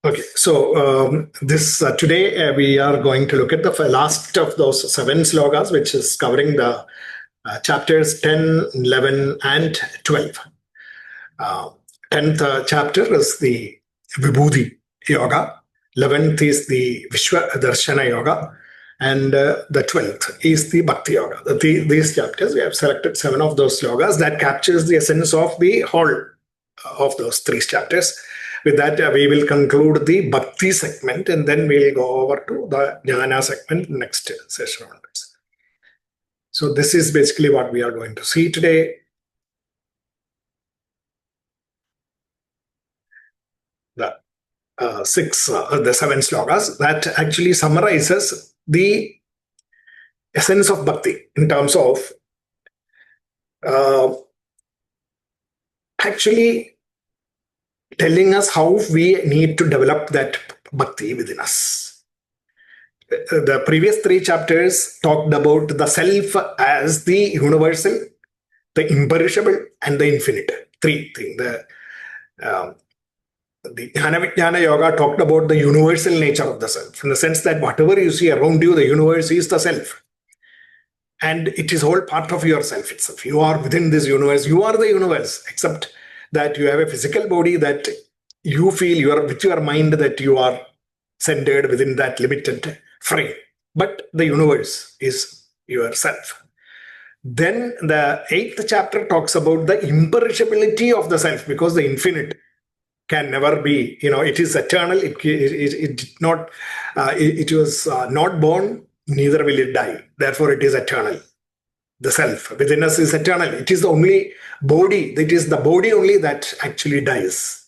Okay, so this today we are going to look at the last of those 7 slokas, which is covering the chapters 10, 11, and 12. 10th chapter is the Vibhuti Yoga, 11th is the Vishwa Darshana Yoga, and the 12th is the Bhakti Yoga. These chapters, we have selected 7 of those slokas that captures the essence of the whole of those 3 chapters. With that, we will conclude the Bhakti segment, and then we'll go over to the Jnana segment next session onwards. So this is basically what we are going to see today. The 7 slokas that actually summarizes the essence of Bhakti in terms of actually telling us how we need to develop that Bhakti within us. The previous 3 chapters talked about the self as the universal, the imperishable, and the infinite. 3 things. The Jnana Vijnana Yoga talked about the universal nature of the self, in the sense that whatever you see around you, the universe is the self. And it is all part of yourself itself. You are within this universe. You are the universe, except that you have a physical body that you feel you are with your mind that you are centered within that limited frame. But the universe is yourself. Then the 8th chapter talks about the imperishability of the self, because the infinite can never be, it is eternal. It was not born, neither will it die. Therefore, it is eternal. The self within us is eternal. It is the only body, it is the body only that actually dies.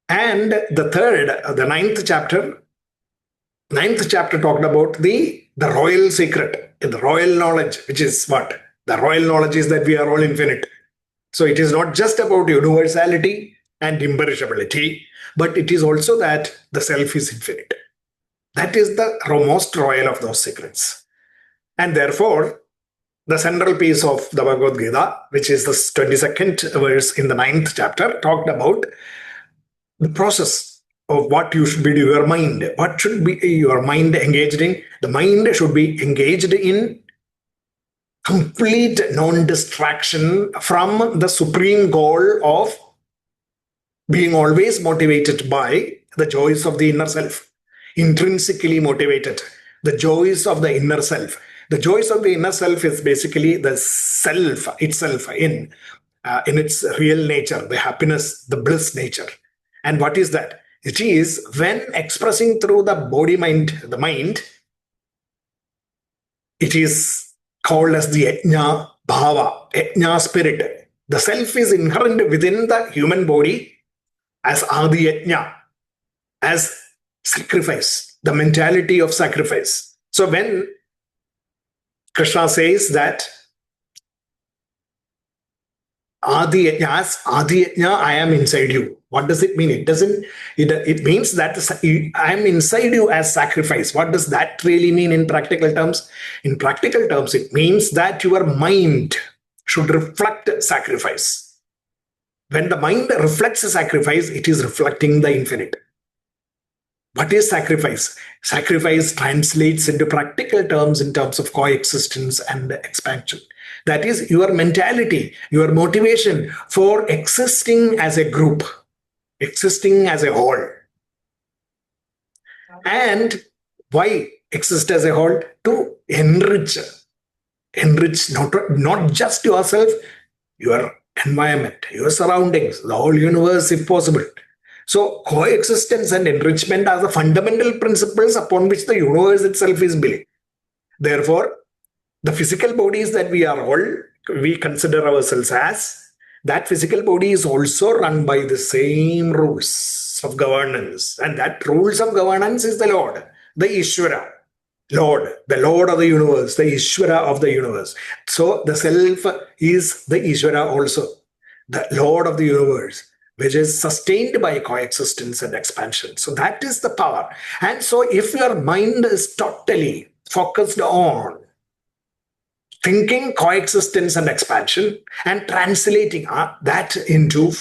And the 9th chapter talked about the royal secret, the royal knowledge, which is what? The royal knowledge is that we are all infinite. So it is not just about universality and imperishability, but it is also that the self is infinite. That is the most royal of those secrets. And therefore, the central piece of the Bhagavad-Gita, which is the 22nd verse in the 9th chapter, talked about the process of what you should be doing, your mind. What should be your mind engaged in? The mind should be engaged in complete non-distraction from the supreme goal of being always motivated by the joys of the inner self. Intrinsically motivated. The joys of the inner self. The joys of the inner self is basically the self itself in its real nature, the happiness, the bliss nature. And what is that? It is when expressing through the body-mind, the mind, it is called as the Yajna Bhava, Yajna spirit. The self is inherent within the human body as Adi Yajna, as sacrifice, the mentality of sacrifice. So when Krishna says that Adi Yajna, I am inside you. What does it mean? It means that I am inside you as sacrifice. What does that really mean in practical terms? In practical terms, it means that your mind should reflect sacrifice. When the mind reflects sacrifice, it is reflecting the infinite. What is sacrifice? Sacrifice translates into practical terms in terms of coexistence and expansion. That is your mentality, your motivation for existing as a group, existing as a whole. And why exist as a whole? To enrich not just yourself, your environment, your surroundings, the whole universe if possible. So coexistence and enrichment are the fundamental principles upon which the universe itself is built. Therefore, the physical bodies that we consider ourselves as, that physical body is also run by the same rules of governance. And that rules of governance is the Lord, the Ishvara. Lord, the Lord of the universe, the Ishvara of the universe. So the self is the Ishvara also, the Lord of the universe, which is sustained by coexistence and expansion. So that is the power. And so if your mind is totally focused on thinking coexistence and expansion and translating that into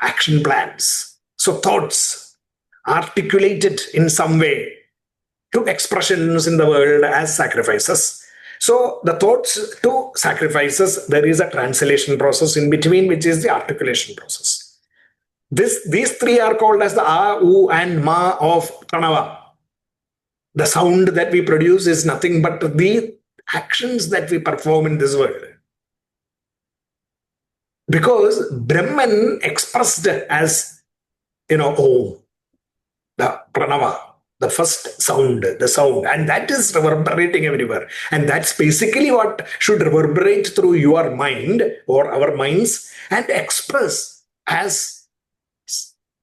action plans, So thoughts articulated in some way to expressions in the world as sacrifices. So the thoughts to sacrifices, there is a translation process in between, which is the articulation process. These three are called as the A, U, and Ma of Pranava. The sound that we produce is nothing but the actions that we perform in this world. Because Brahman expressed as, Om, the Pranava, the first sound, the sound, and that is reverberating everywhere. And that's basically what should reverberate through your mind or our minds and express as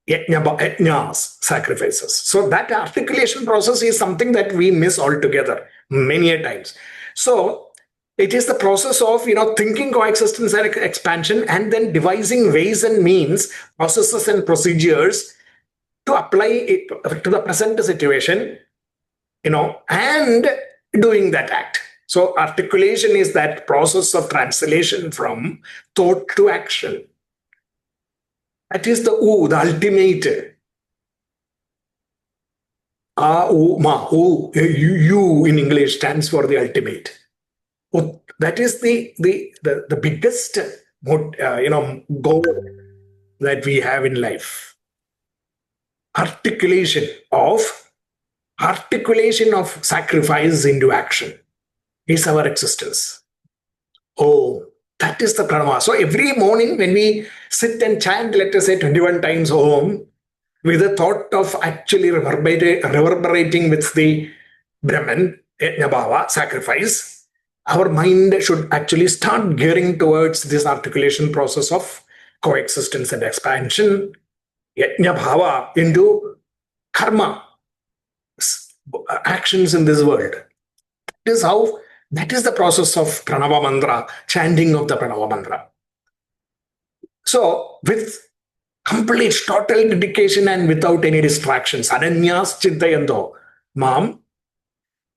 yajnas, sacrifices. So that articulation process is something that we miss altogether many a times. So it is the process of thinking coexistence and expansion, and then devising ways and means, processes and procedures to apply it to the present situation, and doing that act. So articulation is that process of translation from thought to action. That is the U, the ultimate. A, U, Ma, U, U in English stands for the ultimate. That is the biggest goal that we have in life. Articulation of sacrifice into action is our existence. Oh, that is the pranava. So every morning when we sit and chant, let us say 21 times Om, with the thought of actually reverberating with the Brahman, Yajna sacrifice, our mind should actually start gearing towards this articulation process of coexistence and expansion, Yajna Bhava, into karma, actions in this world. That is the process of Pranava Mantra, chanting of the Pranava Mantra. So, with complete, total dedication and without any distractions, Ananyas Chintayando Mam,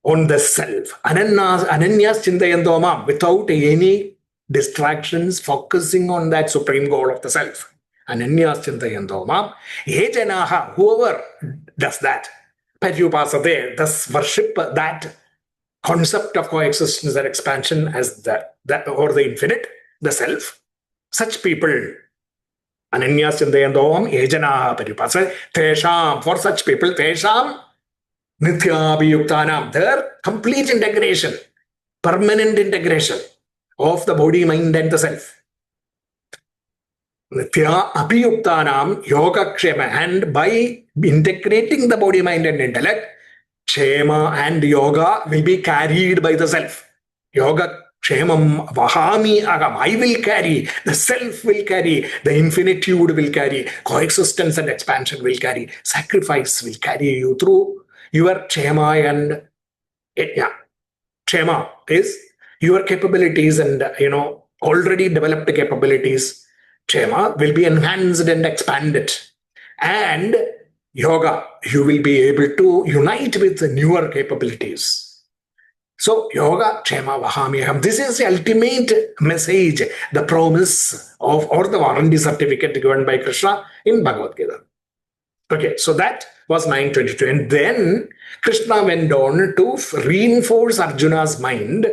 on the self. Ananyas Chintayando Mam, without any distractions, focusing on that supreme goal of the self. Ananyas Chintayando Mam, Ejanaha, whoever does that, Paryupasate, thus worship that concept of coexistence and expansion as that or the infinite, the self. Such people, Ananyas Chintayanto Ejana Paripasa, Tesham, for such people, Tesham Nithya their complete integration, permanent integration of the body, mind, and the self. Nithya Abhiyuktanam Yoga Kshema, and by integrating the body, mind, and intellect, Kshema and yoga will be carried by the self. Yoga Kshemam Vahami Agam. I will carry, the self will carry, the infinitude will carry, coexistence and expansion will carry, sacrifice will carry you through your Kshema and Yajna. Kshema is your capabilities and already developed capabilities. Kshema will be enhanced and expanded. And yoga, you will be able to unite with the newer capabilities. So, yoga, kshema, vahamiham. This is the ultimate message, the promise of, or the warranty certificate given by Krishna in Bhagavad-Gita. Okay, so that was 922. And then Krishna went on to reinforce Arjuna's mind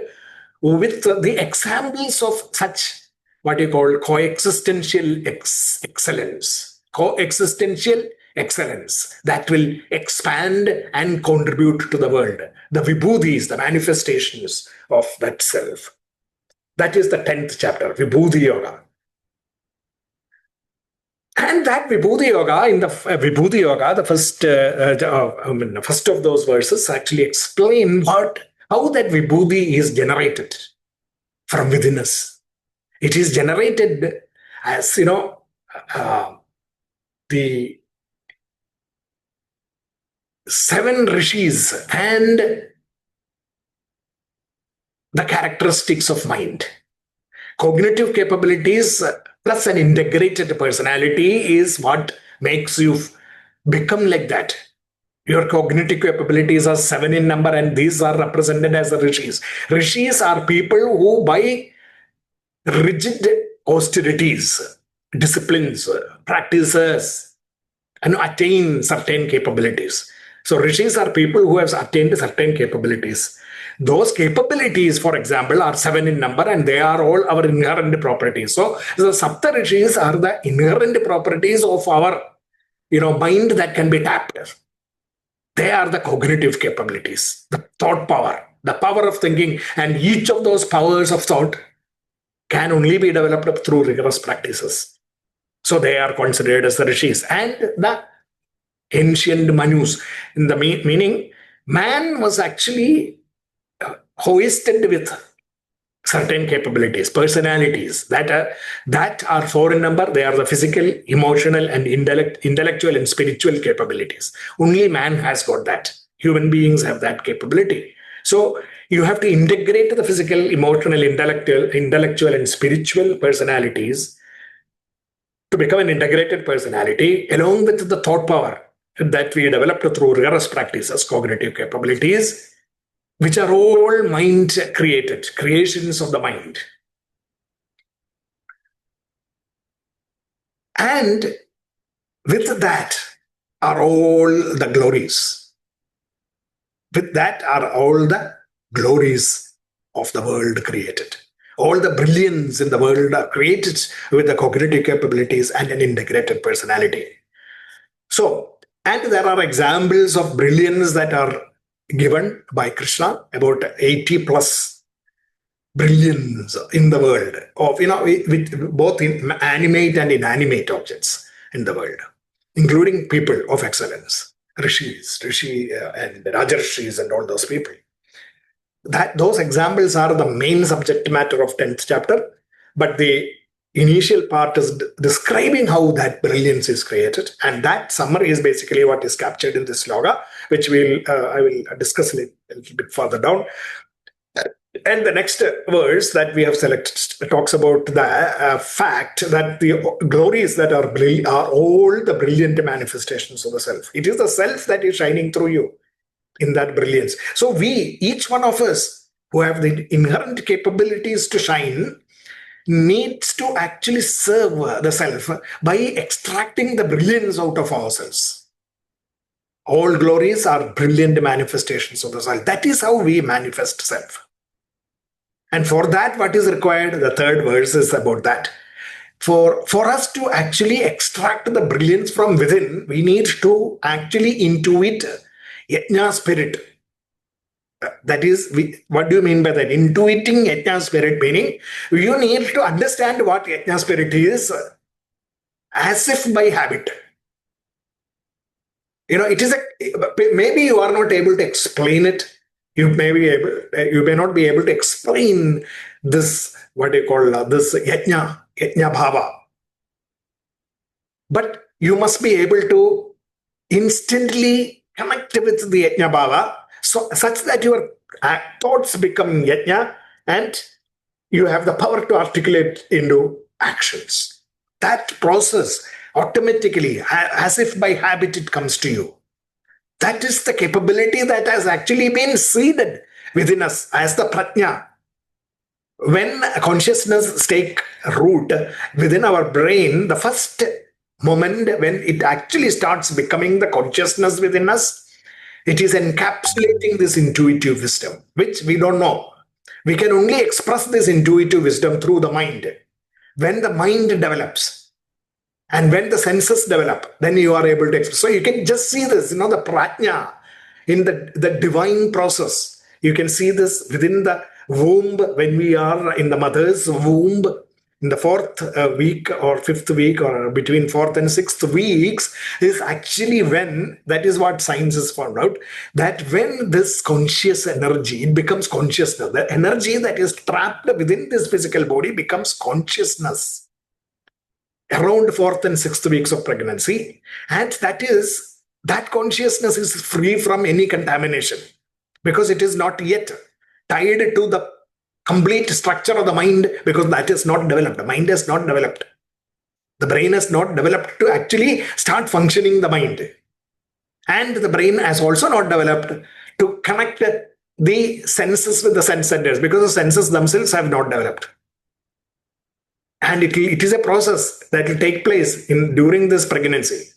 with the examples of such, what you call coexistential excellence. Coexistential excellence that will expand and contribute to the world. The vibhudhis, the manifestations of that self. That is the 10th chapter, Vibhudhi Yoga. And that Vibhudhi Yoga, in the Vibhudhi Yoga, the first of those verses actually explain how that Vibhudhi is generated from within us. It is generated as, the 7 rishis and the characteristics of mind. Cognitive capabilities plus an integrated personality is what makes you become like that. Your cognitive capabilities are 7 in number, and these are represented as the rishis. Rishis are people who, by rigid austerities, disciplines, practices, and attain certain capabilities. So rishis are people who have attained certain capabilities. Those capabilities, for example, are 7 in number, and they are all our inherent properties. So the Sapta Rishis are the inherent properties of our mind that can be tapped. They are the cognitive capabilities, the thought power, the power of thinking, and each of those powers of thought can only be developed through rigorous practices. So they are considered as the rishis. And the ancient manus, in the meaning, man was actually hoisted with certain capabilities, personalities that are 4 in number. They are the physical, emotional, and intellectual and spiritual capabilities. Only man has got that. Human beings have that capability. So you have to integrate the physical, emotional, intellectual, and spiritual personalities to become an integrated personality, along with the thought power that we developed through rigorous practices, cognitive capabilities, which are all mind created, creations of the mind. And with that are all the glories. With that are all the glories of the world created. All the brilliance in the world are created with the cognitive capabilities and an integrated personality. So, and there are examples of brilliance that are given by Krishna, about 80 plus brilliance in the world of, with both in animate and inanimate objects in the world, including people of excellence, rishi and rajarshis and all those people. Those examples are the main subject matter of 10th chapter, but the initial part is describing how that brilliance is created, and that summary is basically what is captured in this sloka, which I will discuss a little bit further down. And the next verse that we have selected talks about the fact that the glories that are all the brilliant manifestations of the self. It is the self that is shining through you in that brilliance. So each one of us who have the inherent capabilities to shine, needs to actually serve the self by extracting the brilliance out of ourselves. All glories are brilliant manifestations of the self. That is how we manifest self. And for that, what is required? The third verse is about that. For us to actually extract the brilliance from within, we need to actually intuit yajna spirit. That is, what do you mean by that? Intuiting yajna spirit, meaning you need to understand what yajna spirit is as if by habit. It is maybe you are not able to explain it. You may not be able to explain this, what you call this yajna bhava. But you must be able to instantly connect with the yajna bhava, such that your thoughts become yajna and you have the power to articulate into actions. That process automatically, as if by habit, it comes to you. That is the capability that has actually been seeded within us as the prajna. When consciousness takes root within our brain, the first moment when it actually starts becoming the consciousness within us, it is encapsulating this intuitive wisdom, which we don't know. We can only express this intuitive wisdom through the mind. When the mind develops, and when the senses develop, then you are able to express. So you can just see this, the prajna in the divine process. You can see this within the womb, when we are in the mother's womb, in the 4th week or 5th week, or between 4th and 6th weeks, is actually when, that is what science has found out, that when this conscious energy, it becomes consciousness. The energy that is trapped within this physical body becomes consciousness around 4th and 6th weeks of pregnancy. And that consciousness is free from any contamination, because it is not yet tied to the complete structure of the mind, because that is not developed. The mind has not developed. The brain has not developed to actually start functioning the mind. And the brain has also not developed to connect the senses with the sense centers, because the senses themselves have not developed. And it is a process that will take place during this pregnancy.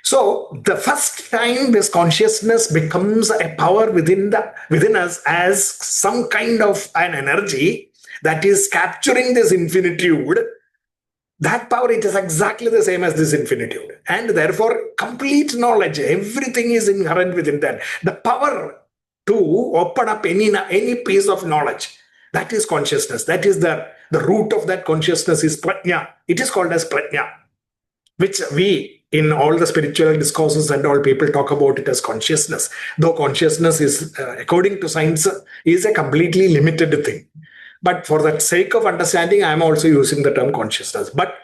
So the first time this consciousness becomes a power within us as some kind of an energy that is capturing this infinitude, that power, it is exactly the same as this infinitude. And therefore, complete knowledge, everything is inherent within that. The power to open up any piece of knowledge, that is consciousness. That is the root of that consciousness is prajna. It is called as prajna, which we, in all the spiritual discourses and all, people talk about it as consciousness. Though consciousness is, according to science, is a completely limited thing. But for the sake of understanding, I'm also using the term consciousness. But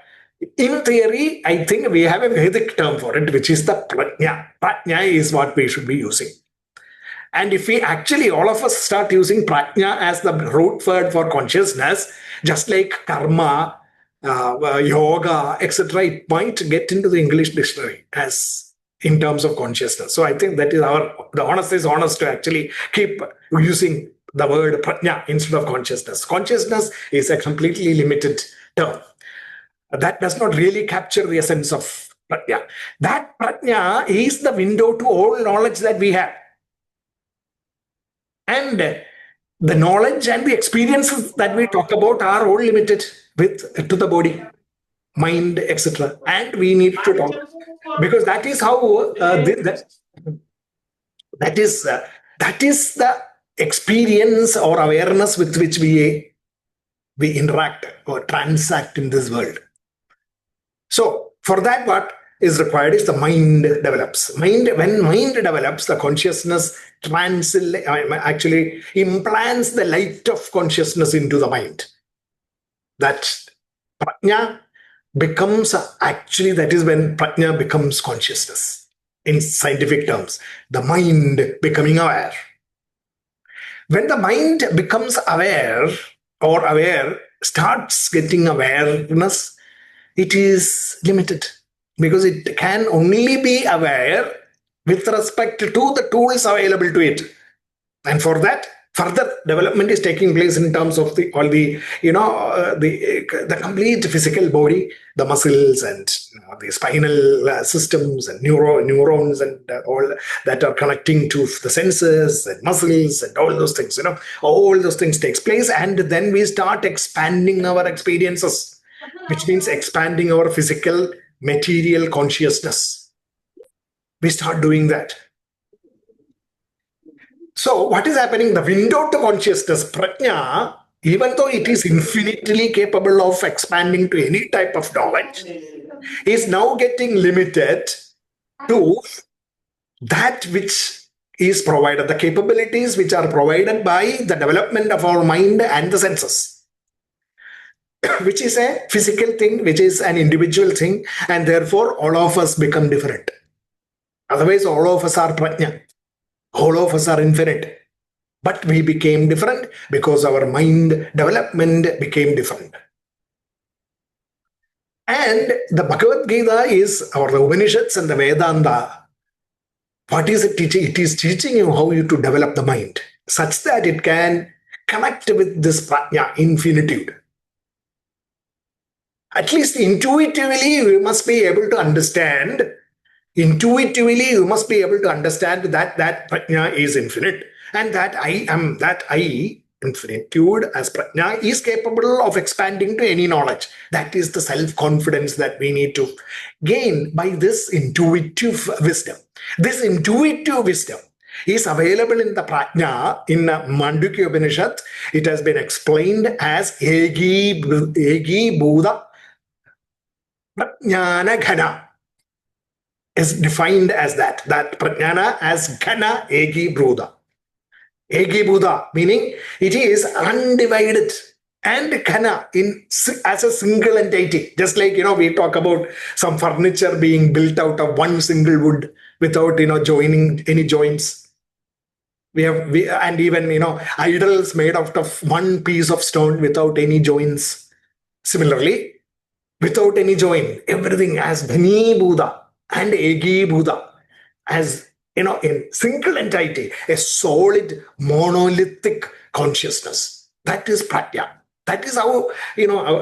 in theory, I think we have a Vedic term for it, which is the prajna. Prajna is what we should be using. And if we actually, all of us start using prajna as the root word for consciousness, just like karma, yoga, etc., it might get into the English dictionary as in terms of consciousness. So I think that is the honest is honest to actually keep using the word prajna instead of consciousness. Consciousness is a completely limited term. That does not really capture the essence of prajna. That prajna is the window to all knowledge that we have. And the knowledge and the experiences that we talk about are all limited to the body, mind, etc. And we need to talk because that is how that is the experience or awareness with which we interact or transact in this world. So for that, what is required is the mind develops. When mind develops, the consciousness actually implants the light of consciousness into the mind. That prajna becomes actually, that is when prajna becomes consciousness in scientific terms. The mind becoming aware. When the mind becomes aware or starts getting awareness, it is limited because it can only be aware with respect to the tools available to it. And for that, further development is taking place in terms of the complete physical body, the muscles and the spinal systems and neurons and all that are connecting to the senses and muscles and all those things. All those things takes place, and then we start expanding our experiences, which means expanding our physical material consciousness. We start doing that. So what is happening? The window to consciousness, prajna, even though it is infinitely capable of expanding to any type of knowledge, is now getting limited to that which is provided, the capabilities which are provided by the development of our mind and the senses, which is a physical thing, which is an individual thing, and therefore all of us become different. Otherwise, all of us are prajna. All of us are infinite. But we became different because our mind development became different. And the Bhagavad-Gita is, or the Upanishads and the Vedanta, what is it teaching? It is teaching you how you to develop the mind such that it can connect with this prajna, infinitude. At least intuitively, we must be able to understand. Intuitively, you must be able to understand that prajna is infinite, and that I, infinitude as prajna, is capable of expanding to any knowledge. That is the self-confidence that we need to gain by this intuitive wisdom. This intuitive wisdom is available in the prajna. In Mandukya Upanishad, it has been explained as egi bhuda prajnana ghana. Is defined as that prajnana as ghana egi bhuda. Egi bhuda, meaning it is undivided, and ghana as a single entity. Just like, we talk about some furniture being built out of one single wood without, joining any joints. And even, idols made out of one piece of stone without any joints. Similarly, without any join, everything as ghani bhuda and egi bhuda, as in single entity, a solid monolithic consciousness. That is prajna. That is how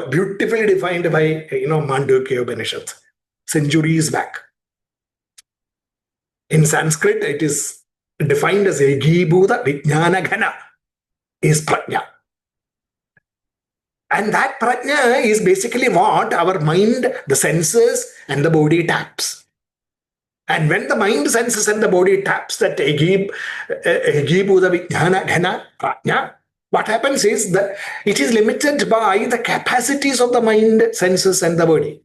beautifully defined by Mandukya Upanishad centuries back. In Sanskrit, it is defined as Ekibhuta Vijnana Ghana is prajna. And that prajna is basically what our mind, the senses, and the body taps. And when the mind, senses, and the body taps that Egibhuta Vijnana Ghana prajna, what happens is that it is limited by the capacities of the mind, senses, and the body.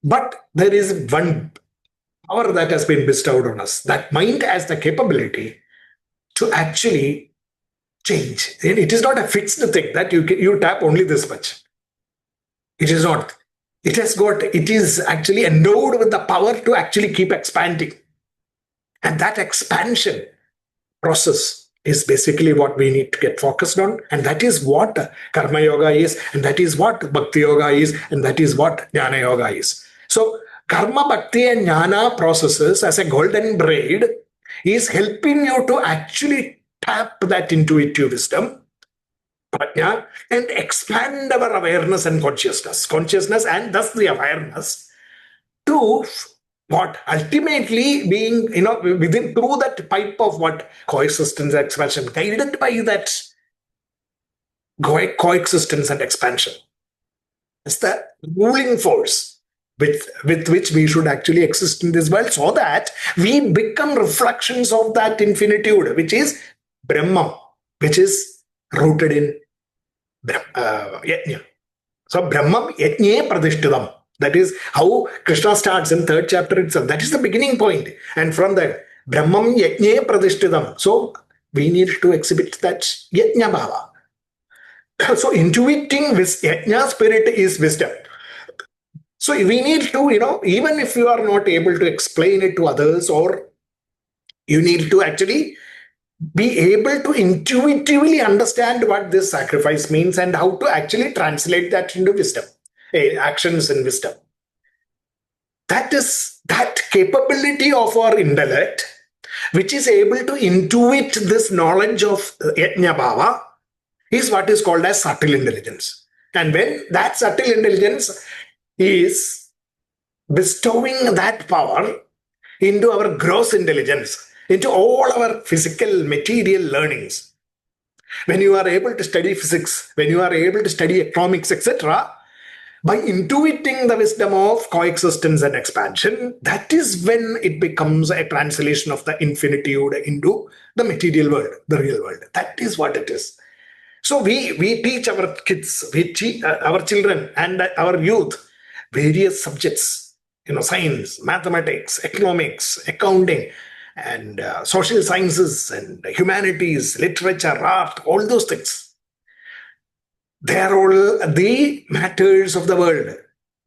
But there is one power that has been bestowed on us. That mind has the capability to actually change. It is not a fixed thing that you tap only this much. It is not. It is actually endowed with the power to actually keep expanding. And that expansion process is basically what we need to get focused on. And that is what Karma Yoga is, and that is what Bhakti Yoga is, and that is what Jnana Yoga is. So Karma, Bhakti, and Jnana processes as a golden braid is helping you to actually tap that intuitive wisdom, prajna, and expand our awareness and consciousness, and thus the awareness to what ultimately being, within through that pipe of what coexistence and expansion, guided by that coexistence and expansion. It's the ruling force with which we should actually exist in this world, so that we become reflections of that infinitude, which is Brahman, which is rooted in Yajna. So Brahman Yajne Pradishthitam. That is how Krishna starts in 3rd chapter itself. That is the beginning point. And from that, Brahman Yajne Pradishthitam. So we need to exhibit that Yajna Bhava. So intuiting with Yajna spirit is wisdom. So we need to, even if you are not able to explain it to others, or you need to actually be able to intuitively understand what this sacrifice means and how to actually translate that into wisdom, actions in wisdom. That is that capability of our intellect, which is able to intuit this knowledge of Yajna Bhava, is what is called as subtle intelligence. And when that subtle intelligence is bestowing that power into our gross intelligence, into all our physical material learnings. When you are able to study physics, when you are able to study economics, etc., by intuiting the wisdom of coexistence and expansion, that is when it becomes a translation of the infinitude into the material world, the real world. That is what it is. So we teach our kids, we teach our children and our youth various subjects, science, mathematics, economics, accounting, and social sciences and humanities, literature, art, all those things. They are all the matters of the world.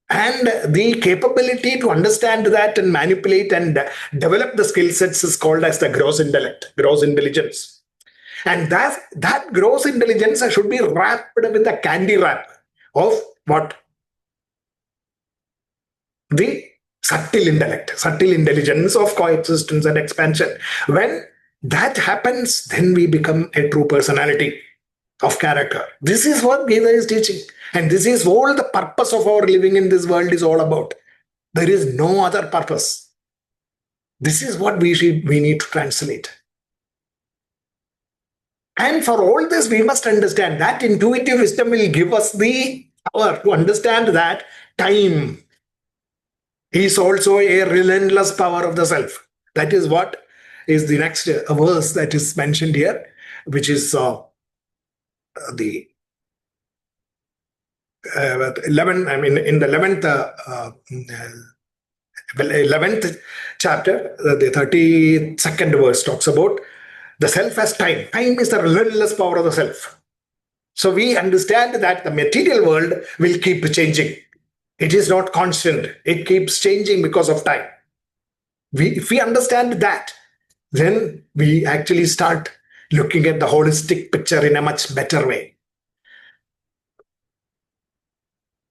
And the capability to understand that and manipulate and develop the skill sets is called as the gross intellect, gross intelligence. And that gross intelligence should be wrapped with a candy wrap of what? The subtle intellect, subtle intelligence of coexistence and expansion. When that happens, then we become a true personality of character. This is what Gita is teaching. And this is all the purpose of our living in this world is all about. There is no other purpose. This is what we need to translate. And for all this, we must understand that intuitive wisdom will give us the power to understand that time is also a relentless power of the self. That is what is the next verse that is mentioned here, which is the 11. I mean, in the 11th chapter, the 32nd verse talks about the self as time. Time is the relentless power of the self. So we understand that the material world will keep changing. It is not constant. It keeps changing because of time. If we understand that, then we actually start looking at the holistic picture in a much better way.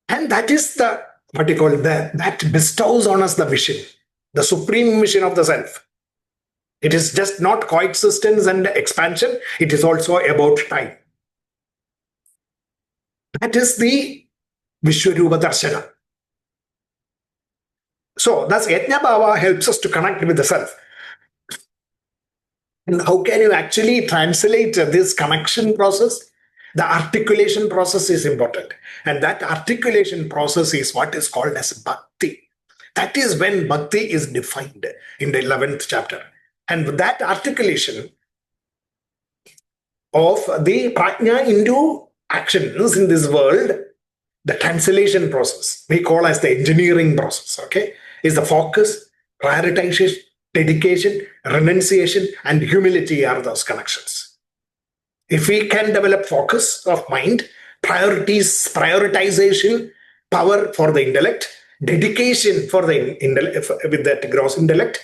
And that is that bestows on us the vision, the supreme mission of the self. It is just not coexistence and expansion. It is also about time. That is the Vishwarupa Darshana. So thus Yajna Bhava helps us to connect with the self. And how can you actually translate this connection process? The articulation process is important. And that articulation process is what is called as bhakti. That is when bhakti is defined in the 11th chapter. And that articulation of the prajna into actions in this world, the translation process, we call as the engineering process, okay, is the focus, prioritization, dedication, renunciation, and humility are those connections. If we can develop focus of mind, prioritization, power for the intellect, dedication for the intellect, with that gross intellect,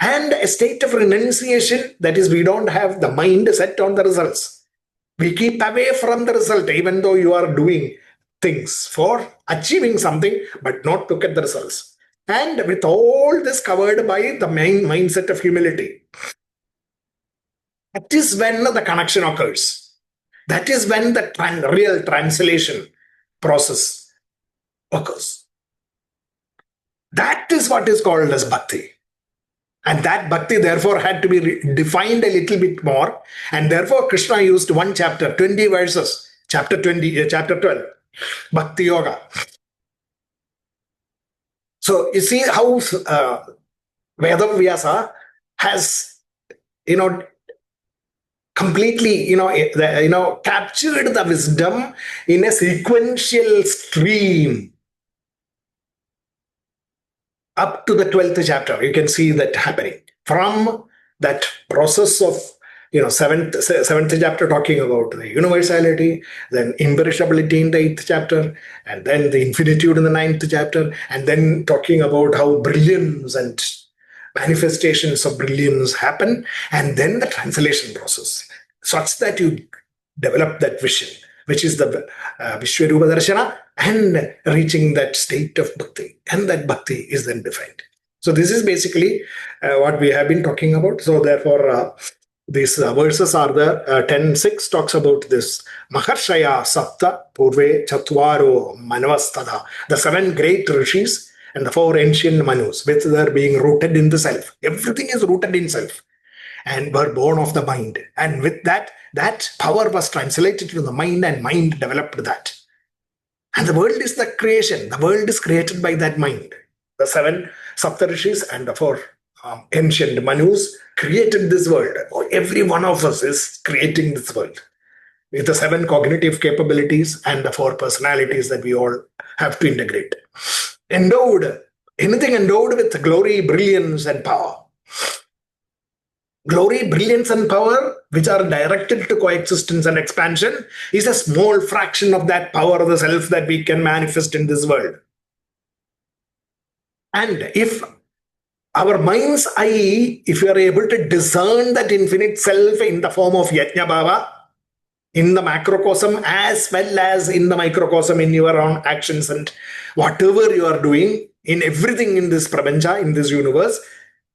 and a state of renunciation, that is, we don't have the mind set on the results. We keep away from the result, even though you are doing things for achieving something, but not look at the results. And with all this covered by the main mindset of humility, that is when the connection occurs. That is when the real translation process occurs. That is what is called as bhakti. And that bhakti therefore had to be defined a little bit more. And therefore Krishna used one chapter, 20 verses, chapter 12, Bhakti Yoga. So you see how Vedavyasa has, completely, captured the wisdom in a sequential stream up to the 12th chapter. You can see that happening from that process of, seventh chapter talking about the universality, then imperishability in the 8th chapter, and then the infinitude in the 9th chapter, and then talking about how brilliance and manifestations of brilliance happen, and then the translation process, such that you develop that vision, which is the Vishwarupa Darshana, and reaching that state of bhakti. And that bhakti is then defined. So this is basically what we have been talking about. So therefore, these verses are the 10:6 talks about this Maharshaya Sapta Purve Chatvaro Manavastada, the 7 great rishis and the 4 ancient Manus, with their being rooted in the self. Everything is rooted in self and were born of the mind. And with that power was translated to the mind, and mind developed that. And the world is the creation. The world is created by that mind. The 7 Saptarishis and the 4 ancient Manus created this world. Every one of us is creating this world with the 7 cognitive capabilities and the 4 personalities that we all have to integrate. Anything endowed with glory, brilliance, and power. Glory, brilliance, and power, which are directed to coexistence and expansion, is a small fraction of that power of the self that we can manifest in this world. And if our mind's eye, if you are able to discern that infinite self in the form of Yajna Bhava, in the macrocosm as well as in the microcosm, in your own actions and whatever you are doing, in everything in this prapancha, in this universe,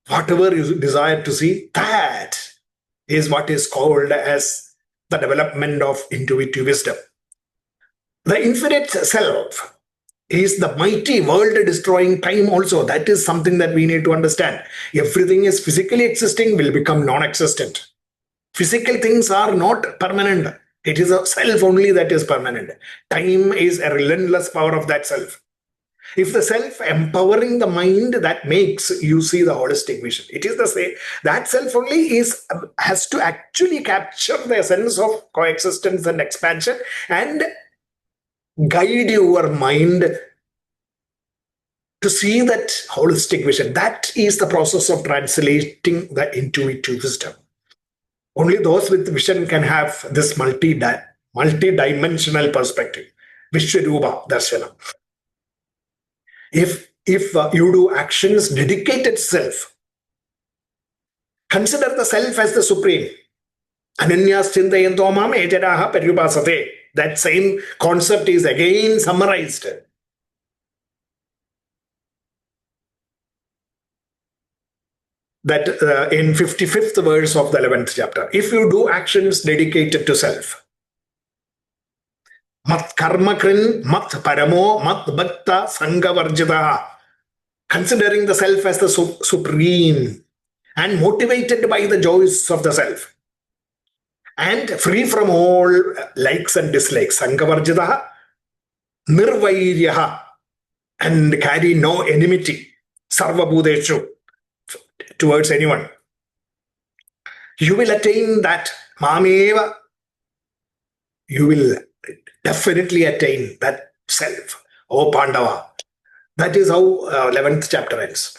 whatever you desire to see, that is what is called as the development of intuitive wisdom. The infinite self is the mighty world-destroying time also. That is something that we need to understand. Everything is physically existing will become non-existent. Physical things are not permanent. It is a self only that is permanent. Time is a relentless power of that self. If the self empowering the mind, that makes you see the holistic vision. It is the same. That self only has to actually capture the sense of coexistence and expansion and guide your mind to see that holistic vision. That is the process of translating the intuitive wisdom. Only those with vision can have this multi-dimensional perspective, Vishwarupa Darshana. If you do actions dedicated self, consider the self as the supreme. Ananyas chintayanto mam ejaraha paryupasate. That same concept is again summarized. That in 55th verse of the 11th chapter. If you do actions dedicated to self, mat karma krin, mat paramo, mat bhakta sangavarjita. considering the self as the supreme and motivated by the joys of the self and free from all likes and dislikes. Sankavarjitaha, nirvairyaha, and carry no enmity, sarvabhuteshu, towards anyone. You will attain that mameva. You will definitely attain that self. Oh Pandava. That is how 11th chapter ends.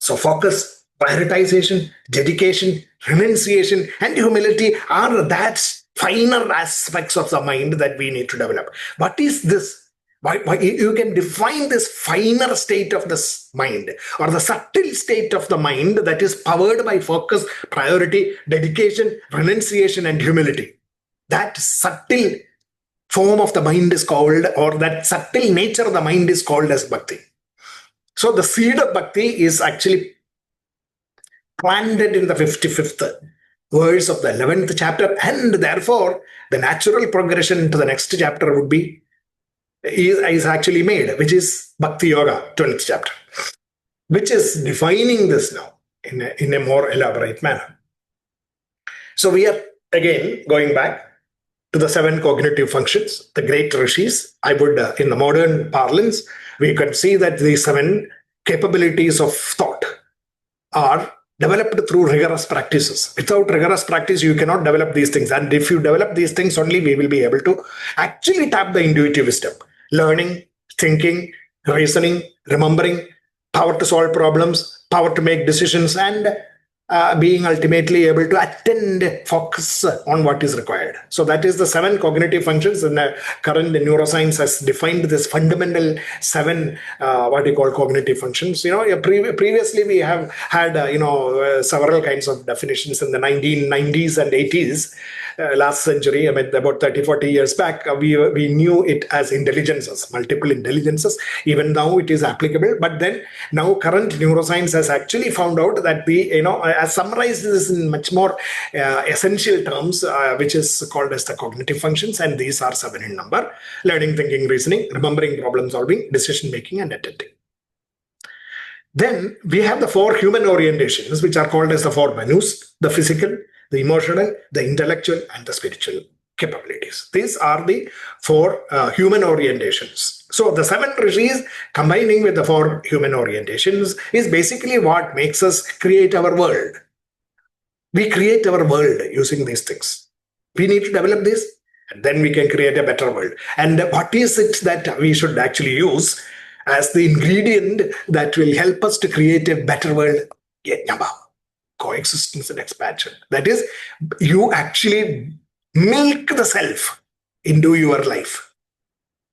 So focus, prioritization, dedication, renunciation, and humility are that finer aspects of the mind that we need to develop. What is this? Why you can define this finer state of this mind or the subtle state of the mind that is powered by focus, priority, dedication, renunciation, and humility. That subtle form of the mind is called, or that subtle nature of the mind is called as bhakti. So the seed of bhakti is actually planted in the 55th verse of the 11th chapter, and therefore the natural progression into the next chapter would be is actually made, which is Bhakti Yoga, 12th chapter, which is defining this now in a more elaborate manner. So we are again going back to the 7 cognitive functions, the great rishis. I would, in the modern parlance, we can see that these 7 capabilities of thought are developed through rigorous practices. Without rigorous practice, you cannot develop these things. And if you develop these things, only we will be able to actually tap the intuitive wisdom. Learning, thinking, reasoning, remembering, power to solve problems, power to make decisions, and being ultimately able to attend, focus on what is required. So that is the 7 cognitive functions, and current neuroscience has defined this fundamental 7 what you call cognitive functions. Previously we have had several kinds of definitions in the 1990s and 80s. Last century, I mean, about 30-40 years back, we knew it as intelligences, multiple intelligences. Even now it is applicable, but then now current neuroscience has actually found out that has summarized this in much more essential terms, which is called as the cognitive functions, and these are 7 in number: learning, thinking, reasoning, remembering, problem solving, decision making, and attending. Then we have the 4 human orientations, which are called as the 4 manus: the physical, the emotional, the intellectual, and the spiritual capabilities. These are the 4 human orientations. So the 7 rishis combining with the 4 human orientations is basically what makes us create our world. We create our world using these things. We need to develop this, and then we can create a better world. And what is it that we should actually use as the ingredient that will help us to create a better world? Yajna, coexistence and expansion. That is, you actually milk the self into your life.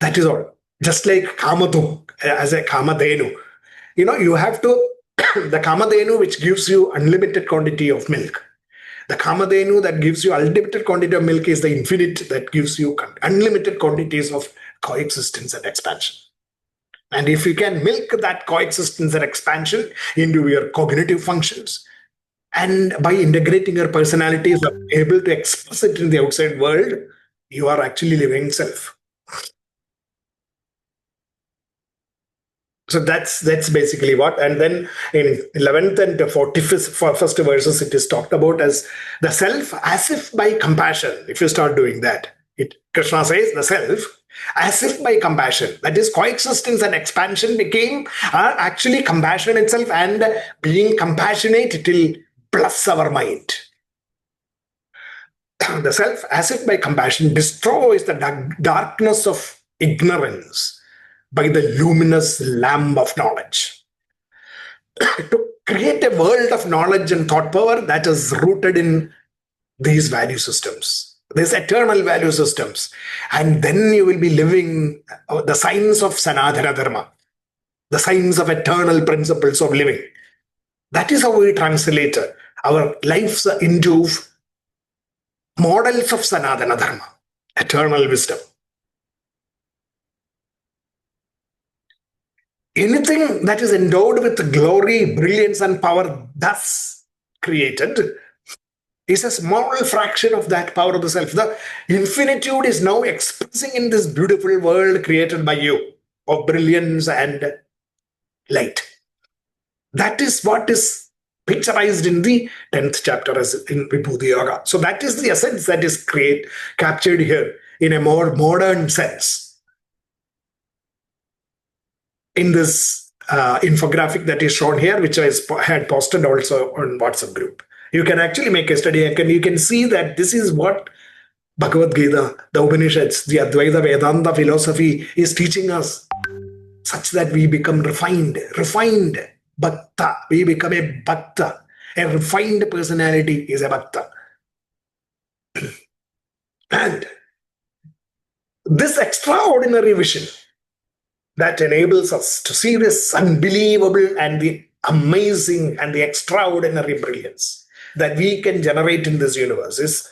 That is all. Just like Kamadhu, as a Kamadhenu. You have to, the Kamadhenu which gives you unlimited quantity of milk. The Kamadhenu that gives you unlimited quantity of milk is the infinite that gives you unlimited quantities of coexistence and expansion. And if you can milk that coexistence and expansion into your cognitive functions, and by integrating your personalities, you are able to express it in the outside world, you are actually living self. So that's basically what. And then in 11th and 41st verses, it is talked about as the self as if by compassion. If you start doing that, Krishna says the self as if by compassion. That is, coexistence and expansion became actually compassion itself, and being compassionate, it will bless our mind. The self as if by compassion destroys the darkness of ignorance by the luminous lamp of knowledge. To create a world of knowledge and thought power that is rooted in these value systems, these eternal value systems. And then you will be living the science of Sanatana Dharma, the science of eternal principles of living. That is how we translate our lives into models of Sanatana Dharma, eternal wisdom. Anything that is endowed with glory, brilliance, and power thus created is a small fraction of that power of the self. The infinitude is now expressing in this beautiful world created by you of brilliance and light. That is what is picturized in the 10th chapter as in Vibhuti Yoga. So that is the essence that is captured here in a more modern sense in this infographic that is shown here, which I had posted also on WhatsApp group. You can actually make a study and you can see that this is what Bhagavad-Gita, the Upanishads, the Advaita Vedanta philosophy is teaching us, such that we become refined bhakta. We become a bhakta. A refined personality is a bhakta. And this extraordinary vision that enables us to see this unbelievable and the amazing and the extraordinary brilliance that we can generate in this universe is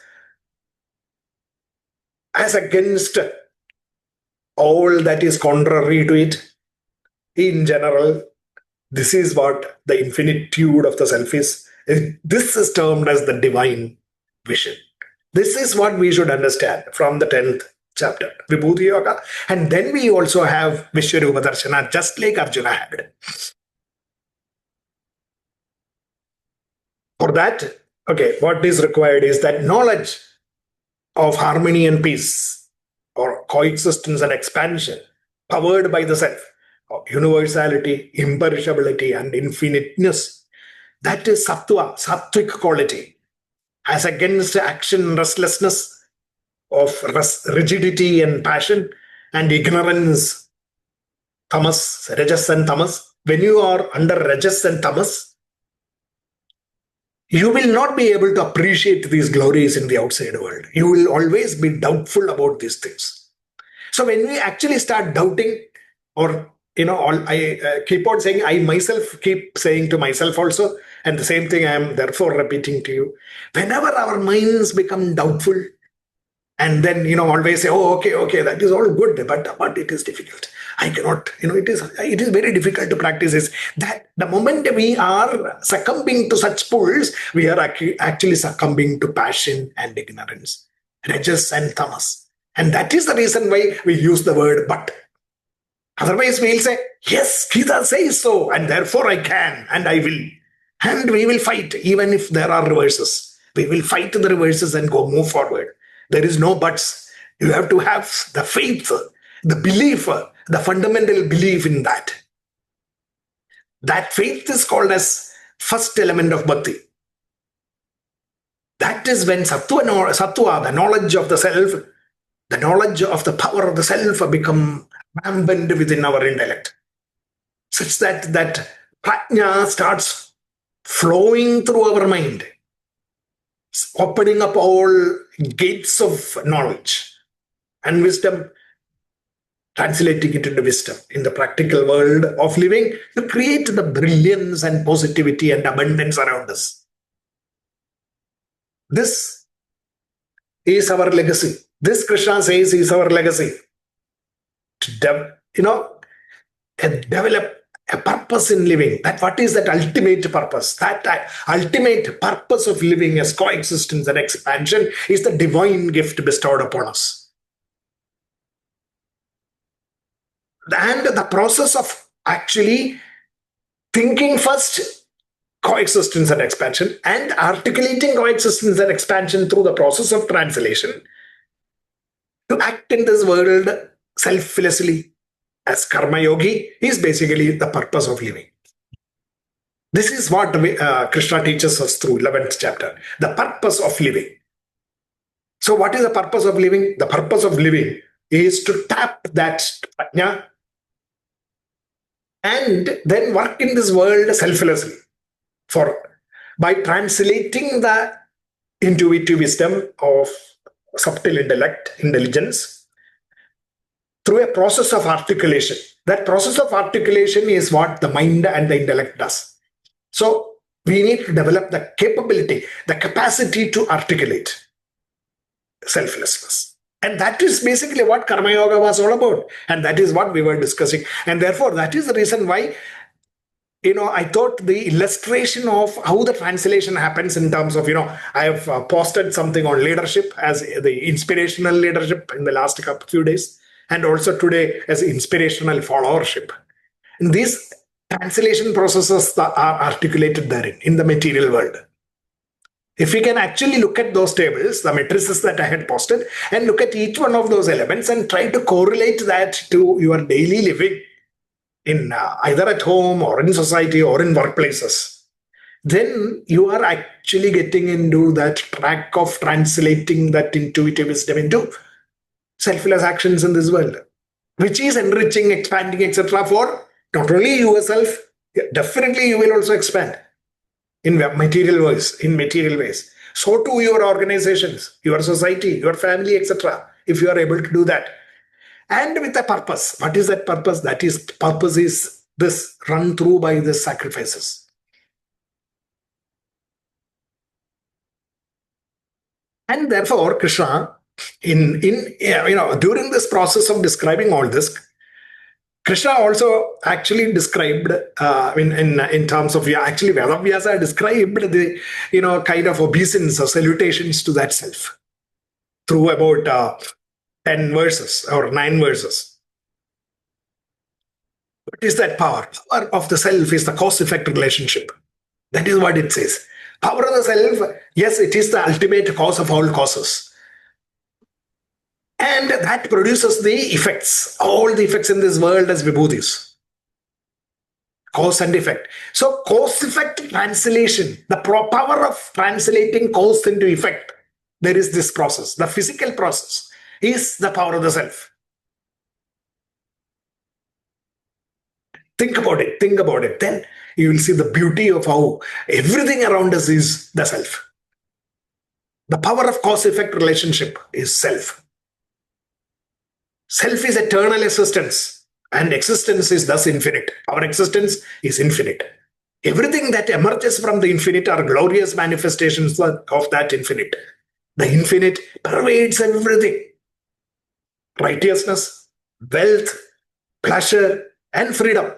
as against all that is contrary to it. In general, this is what the infinitude of the self is. This is termed as the divine vision. This is what we should understand from the 10th chapter, Vibhuti Yoga. And then we also have Vishwarupa Darshana, just like Arjuna had. For that, what is required is that knowledge of harmony and peace, or coexistence and expansion, powered by the self, universality, imperishability, and infiniteness. That is sattva, sattvic quality, as against action, restlessness, of rigidity and passion, and ignorance, tamas, rajas and tamas. When you are under rajas and tamas, you will not be able to appreciate these glories in the outside world. You will always be doubtful about these things. So when we actually start doubting, or I keep on saying, I myself keep saying to myself also, and the same thing I am therefore repeating to you. Whenever our minds become doubtful, and then always say, oh, okay, that is all good, but it is difficult. I cannot, it is very difficult to practice this. That the moment we are succumbing to such pulls, we are actually succumbing to passion and ignorance, rajas and tamas. And that is the reason why we use the word but. Otherwise, we'll say, yes, Gita says so, and therefore I can, and I will. And we will fight, even if there are reverses. We will fight the reverses and move forward. There is no buts. You have to have the faith, the belief, the fundamental belief in that. That faith is called as first element of bhakti. That is when sattva, the knowledge of the self, the knowledge of the power of the self become rampant within our intellect, such that prajna starts flowing through our mind, opening up all gates of knowledge and wisdom, translating it into wisdom in the practical world of living to create the brilliance and positivity and abundance around us. This is our legacy. This, Krishna says, is our legacy. To develop a purpose in living. That what is that ultimate purpose? That ultimate purpose of living as coexistence and expansion is the divine gift bestowed upon us. And the process of actually thinking first coexistence and expansion, and articulating coexistence and expansion through the process of translation to act in this world selflessly as karma yogi is basically the purpose of living. This is what Krishna teaches us through 11th chapter, the purpose of living. So what is the purpose of living? The purpose of living is to tap that prajna and then work in this world selflessly by translating the intuitive wisdom of subtle intelligence through a process of articulation. That process of articulation is what the mind and the intellect does. So we need to develop the capability, the capacity to articulate selflessness. And that is basically what Karma Yoga was all about. And that is what we were discussing. And therefore, that is the reason why, I thought the illustration of how the translation happens in terms of, I have posted something on leadership as the inspirational leadership in the last few days. And also today as inspirational followership. And these translation processes that are articulated therein in the material world. If we can actually look at those tables, the matrices that I had posted, and look at each one of those elements and try to correlate that to your daily living in either at home or in society or in workplaces, then you are actually getting into that track of translating that intuitive wisdom into selfless actions in this world, which is enriching, expanding, etc. for not only yourself, definitely you will also expand in material ways, So too your organizations, your society, your family, etc. If you are able to do that. And with a purpose. What is that purpose? Purpose is this run through by the sacrifices. And therefore, Krishna, during this process of describing all this, Krishna also actually described in terms of actually Vedavyasa described the kind of obeisance or salutations to that self through about 10 verses or 9 verses. What is that power? Power of the self is the cause-effect relationship. That is what it says. Power of the self, yes, it is the ultimate cause of all causes. And that produces the effects, all the effects in this world as vibhutis. Cause and effect. So cause-effect translation, the power of translating cause into effect, there is this process. The physical process is the power of the self. Think about it. Then you will see the beauty of how everything around us is the self. The power of cause-effect relationship is self. Self is eternal existence, and existence is thus infinite. Our existence is infinite. Everything that emerges from the infinite are glorious manifestations of that infinite. The infinite pervades everything. Righteousness, wealth, pleasure, and freedom.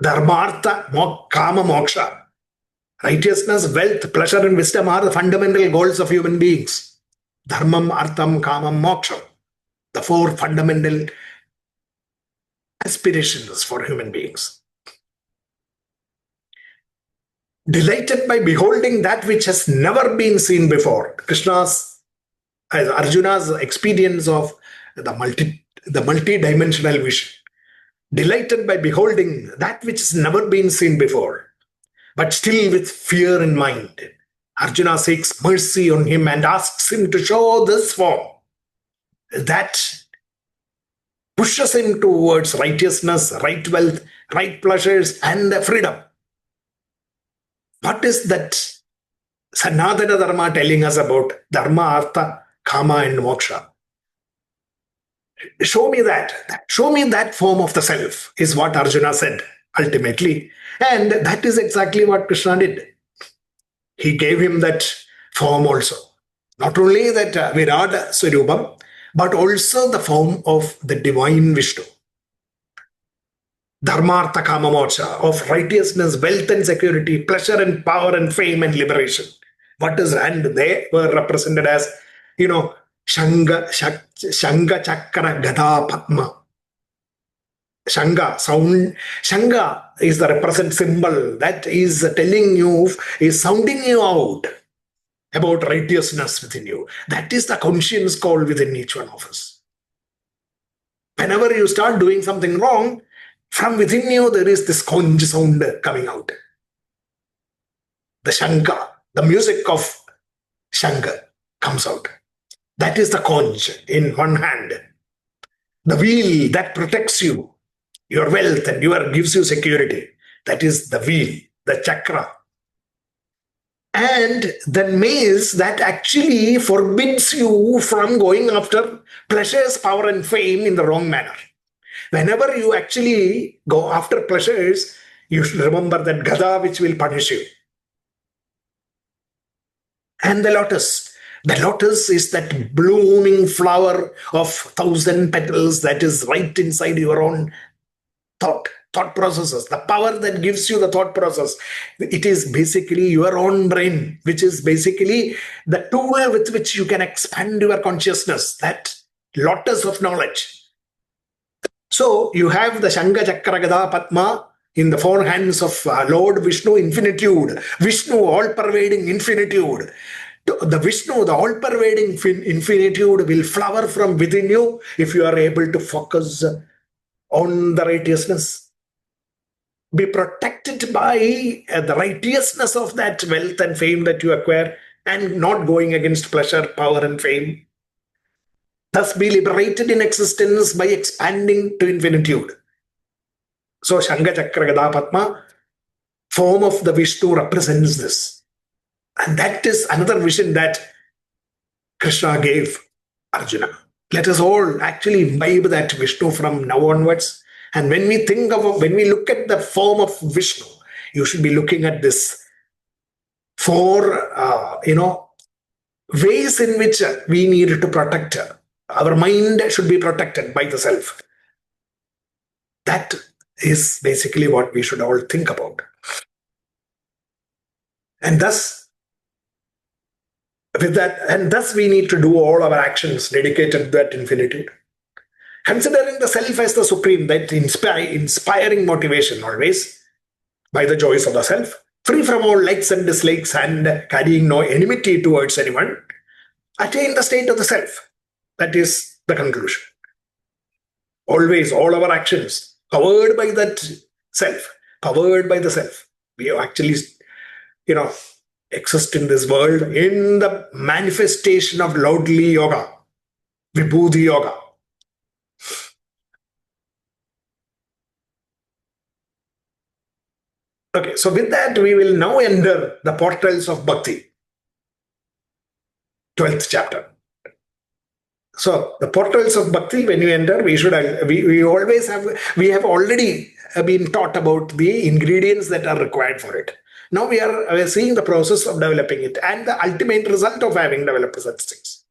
Dharmartha, kama, moksha. Righteousness, wealth, pleasure, and wisdom are the fundamental goals of human beings. Dharmam, artham, kamam, moksham. The 4 fundamental aspirations for human beings. Delighted by beholding that which has never been seen before. Arjuna's experience of the multi-dimensional vision. Delighted by beholding that which has never been seen before, but still with fear in mind. Arjuna seeks mercy on him and asks him to show this form that pushes him towards righteousness, right wealth, right pleasures, and freedom. What is that Sanatana Dharma telling us about Dharma, Artha, Kama, and Moksha? Show me that. Show me that form of the self, is what Arjuna said ultimately. And that is exactly what Krishna did. He gave him that form also. Not only that Virada Swarupam, but also the form of the divine Vishnu. Dharmartha Kama Moksha, of righteousness, wealth and security, pleasure and power and fame and liberation. What is, and they were represented as, Shanga, Chakra, Gada, Padma. Shanga, sound. Shanga is the represent symbol that is telling you, is sounding you out about righteousness within you. That is the conscience call within each one of us. Whenever you start doing something wrong, from within you there is this conch sound coming out. The Shanga, the music of Shanga comes out. That is the conch in one hand. The wheel that protects you, your wealth and gives you security. That is the wheel, the chakra. And the maze that actually forbids you from going after pleasures, power, and fame in the wrong manner. Whenever you actually go after pleasures, you should remember that Gada which will punish you. And the lotus. The lotus is that blooming flower of 1,000 petals that is right inside your own thought processes. The power that gives you the thought process. It is basically your own brain, which is basically the tool with which you can expand your consciousness, that lotus of knowledge. So you have the Shanga Chakra Gada Padma in the four hands of Lord Vishnu, infinitude. Vishnu, all-pervading infinitude. The Vishnu, the all-pervading infinitude will flower from within you if you are able to focus on the righteousness. Be protected by the righteousness of that wealth and fame that you acquire, and not going against pleasure, power, and fame. Thus be liberated in existence by expanding to infinitude. So Shanga Chakra Gada Padma, form of the Vishnu, represents this. And that is another vision that Krishna gave Arjuna. Let us all actually imbibe that Vishnu from now onwards. And when we look at the form of Vishnu, you should be looking at this four, ways in which we need to protect. Our mind should be protected by the self. That is basically what we should all think about. And thus we need to do all our actions dedicated to that infinitude. Considering the self as the supreme, that inspiring motivation always by the joys of the self, free from all likes and dislikes and carrying no enmity towards anyone, attain the state of the self. That is the conclusion. Always, all our actions powered by that self, powered by the self. We actually, exist in this world in the manifestation of Lordly Yoga, Vibhuti Yoga. Okay, so with that, we will now enter the portals of Bhakti, 12th chapter. So the portals of Bhakti, when you enter, we have already been taught about the ingredients that are required for it. Now we are seeing the process of developing it and the ultimate result of having developed such things.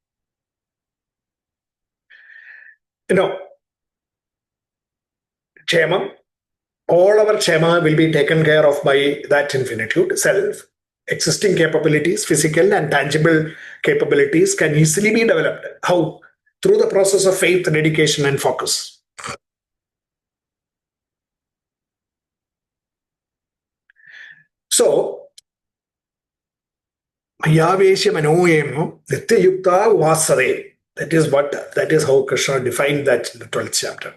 Kshemam, all our kshema will be taken care of by that infinitude, self. Existing capabilities, physical and tangible capabilities can easily be developed. How? Through the process of faith, dedication, and focus. So, Mayavesha Manoyem Nityayukta Vasare. That is how Krishna defined that in the 12th chapter.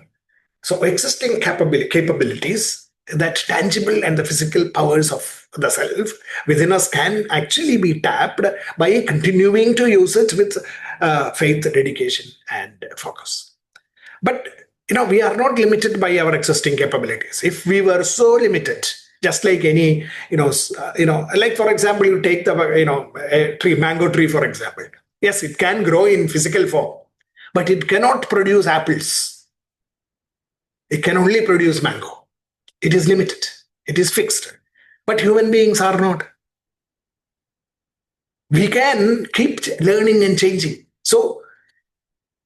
So existing capabilities, that tangible and the physical powers of the self within us can actually be tapped by continuing to use it with faith, dedication, and focus. But we are not limited by our existing capabilities. If we were so limited, just like any, like for example, you take the mango tree, for example. Yes, it can grow in physical form, but it cannot produce apples. It can only produce mango. It is limited. It is fixed. But human beings are not. We can keep learning and changing. So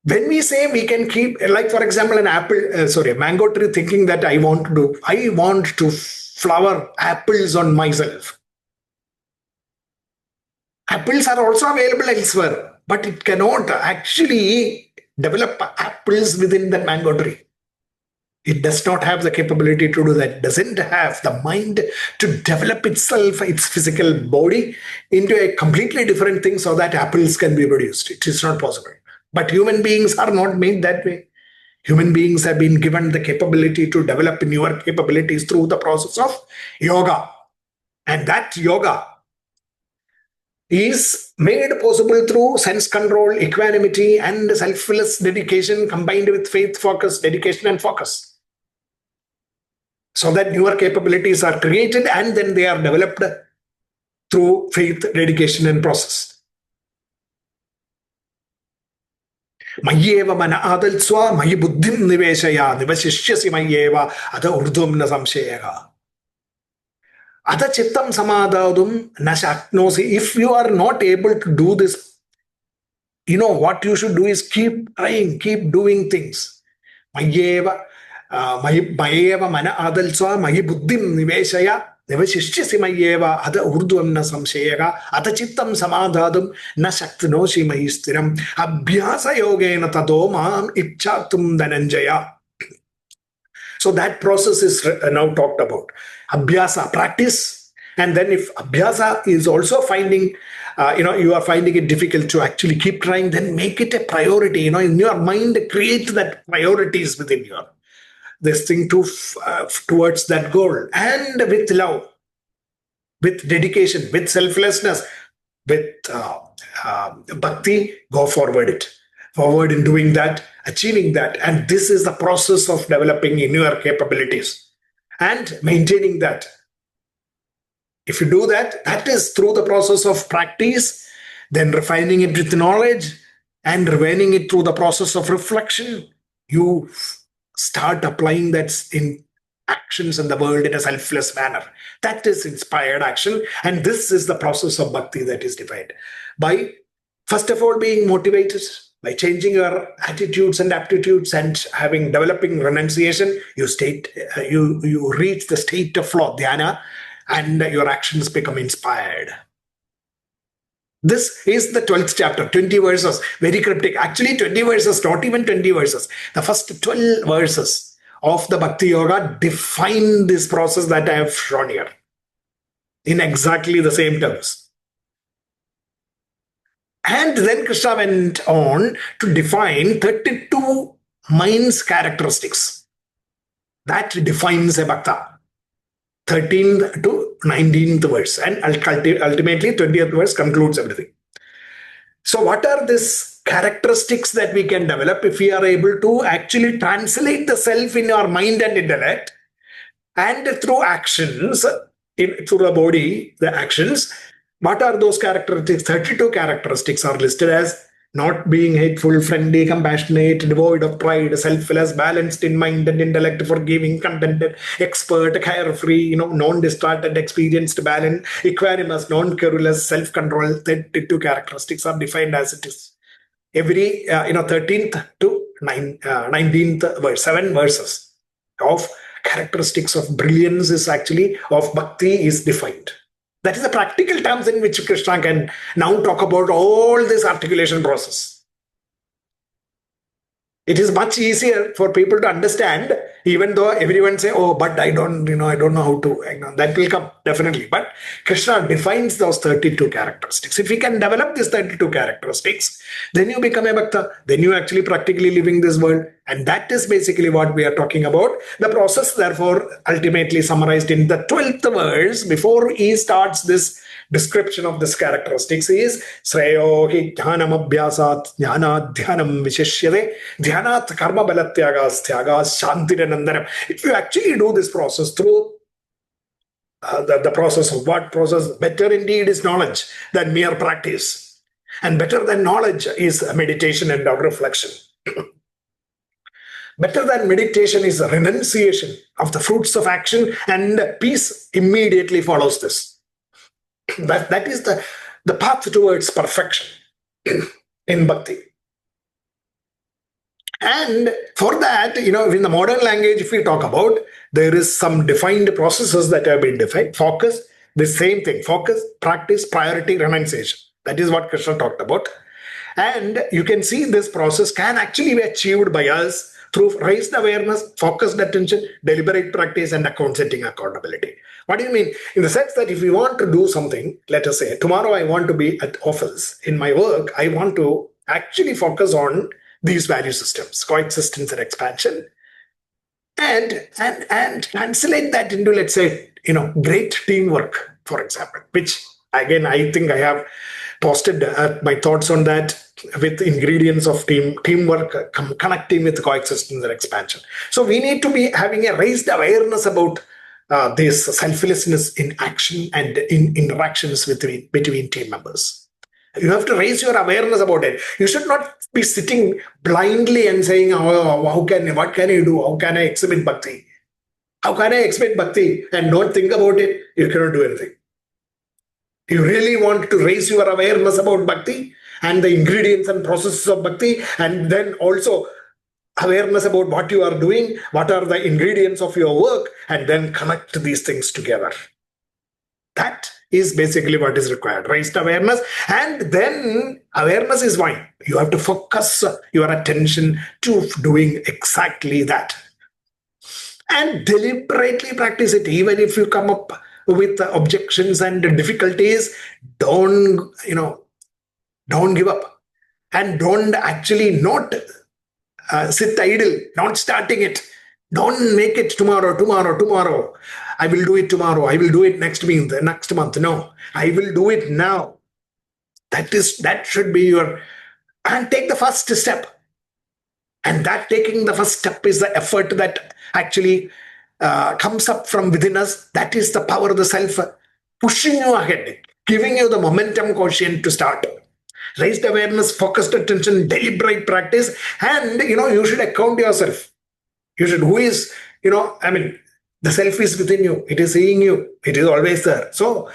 when we say we can keep, like for example, a mango tree thinking that I want to flower apples on myself. Apples are also available elsewhere, but it cannot actually develop apples within the mango tree. It does not have the capability to do that. It doesn't have the mind to develop itself, its physical body, into a completely different thing so that apples can be produced. It is not possible. But human beings are not made that way. Human beings have been given the capability to develop newer capabilities through the process of yoga. And that yoga is made possible through sense control, equanimity, and selfless dedication combined with faith, focus, dedication, and focus. So that newer capabilities are created and then they are developed through faith, dedication, and process. Mayyeva mana adalswa mayi buddhim niveshaya nivashishyasi mayyeva ada urdhum na samshayega. Ada chittam samadadum na shaknosi. If you are not able to do this, what you should do is keep trying, keep doing things. Mayyeva mana adalswa mayi buddhim niveshaya nivashishyasi mayyeva ada urdhvam na samshayega ada chittam samadhadum na shaktanoshi mayi stiram abhyasa yogena tado mam ichchatum dhananjaya. So that process is now talked about. Abhyasa, practice. And then if abhyasa is also finding, you are finding it difficult to actually keep trying, then make it a priority. In your mind, create that priorities within your this thing towards that goal, and with love, with dedication, with selflessness, with bhakti, go forward in doing that, achieving that. And this is the process of developing inner capabilities and maintaining that. If you do that, that is through the process of practice, then refining it with knowledge, and refining it through the process of reflection. You start applying that in actions in the world in a selfless manner. That is inspired action. And this is the process of bhakti that is defined by, first of all, being motivated, by changing your attitudes and aptitudes and developing renunciation. You reach the state of flow, dhyana, and your actions become inspired. This is the 12th chapter, 20 verses, very cryptic. Actually, 20 verses, not even 20 verses. The first 12 verses of the Bhakti Yoga define this process that I have shown here in exactly the same terms. And then Krishna went on to define 32 mind's characteristics. That defines a bhakta. 13th to 19th verse. And ultimately, 20th verse concludes everything. So what are these characteristics that we can develop if we are able to actually translate the self in our mind and intellect, and through actions, through the body, the actions? What are those characteristics? 32 characteristics are listed as: not being hateful, friendly, compassionate, devoid of pride, selfless, balanced in mind and intellect, forgiving, contented, expert, carefree, non-distracted, experienced, balanced, equanimous, non-querulous, self-control. 32 characteristics are defined as it is. Every 13th to 19th verse, 7 verses of characteristics of brilliance is actually of bhakti is defined. That is the practical terms in which Krishna can now talk about all this articulation process. It is much easier for people to understand, even though everyone say, "Oh, but I don't know how to." That will come definitely. But Krishna defines those 32 characteristics. If we can develop these 32 characteristics, then you become a bhakta. Then you actually practically living this world. And that is basically what we are talking about. The process, therefore, ultimately summarized in the 12th verse, before he starts this description of this characteristics, is Sreyo hi dhyanam abhyasat jnanat dhyanam vishishyate dhyanat karma balatyagas thyagas shantiranandaram. If you actually do this process through the process of what process? Better indeed is knowledge than mere practice. And better than knowledge is meditation and reflection. Better than meditation is renunciation of the fruits of action, and peace immediately follows this. That is the path towards perfection in bhakti. And for that, in the modern language, if we talk about, there is some defined processes that have been defined. Focus, the same thing. Focus, practice, priority, renunciation. That is what Krishna talked about. And you can see this process can actually be achieved by us through raised awareness, focused attention, deliberate practice, and setting accountability. What do you mean? In the sense that if we want to do something, let us say, tomorrow I want to be at office. In my work, I want to actually focus on these value systems, coexistence and expansion, and translate that into, let's say, great teamwork, for example, which again, I think I have posted my thoughts on that, with ingredients of teamwork, connecting with coexistence and expansion. So we need to be having a raised awareness about this selflessness in action and in interactions between team members. You have to raise your awareness about it. You should not be sitting blindly and saying, "Oh, what can I do? How can I exhibit bhakti? How can I exhibit bhakti?" and not think about it. You cannot do anything. You really want to raise your awareness about bhakti and the ingredients and processes of bhakti, and then also awareness about what you are doing, what are the ingredients of your work, and then connect these things together. That is basically what is required. Raised awareness, and then awareness is fine. You have to focus your attention to doing exactly that. and deliberately practice it. Even if you come up with objections and difficulties, don't, don't give up, and don't actually not sit idle, not starting it. Don't make it tomorrow, tomorrow, tomorrow. I will do it tomorrow. I will do it next month. No, I will do it now. That should be your, and take the first step. And that taking the first step is the effort that actually comes up from within us. That is the power of the self pushing you ahead, giving you the momentum quotient to start. Raised awareness, focused attention, deliberate practice, and you should account yourself. You should, who is, the self is within you. It is seeing you. It is always there. So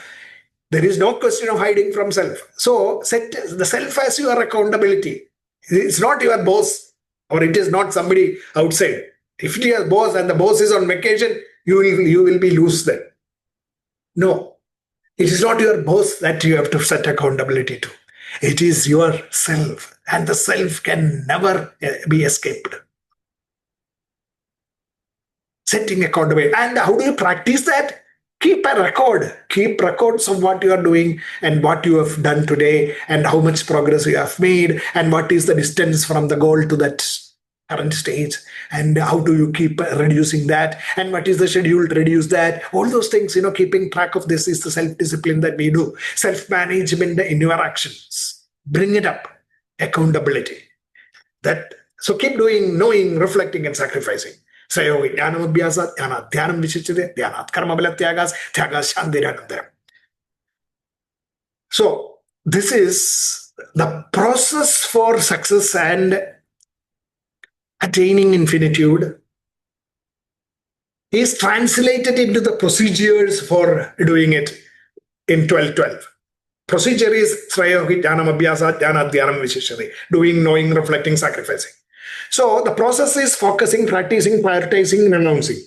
there is no question of hiding from self. So set the self as your accountability. It's not your boss, or it is not somebody outside. If it is your boss and the boss is on vacation, you will be loose then. No, it is not your boss that you have to set accountability to. It is yourself, and the self can never be escaped. Setting accountability. And how do you practice that? Keep a record. Keep records of what you are doing and what you have done today and how much progress you have made and what is the distance from the goal to that current stage, and how do you keep reducing that, and what is the schedule to reduce that. All those things, keeping track of this is the self-discipline that we do. Self-management in your actions. Bring it up. Accountability. So keep doing, knowing, reflecting, and sacrificing. Sayogi jnanam abhyasat, jnanat dhyanam vishichyate, dhyanat karma bala tyagas, tyagas shantiranandaram. So this is the process for success and attaining infinitude is translated into the procedures for doing it in 12:12. Procedure is Srayogi Jnanam Abhyasa Jnana Dhyanam Vishishari. Doing, knowing, reflecting, sacrificing. So the process is focusing, practicing, prioritizing, renouncing.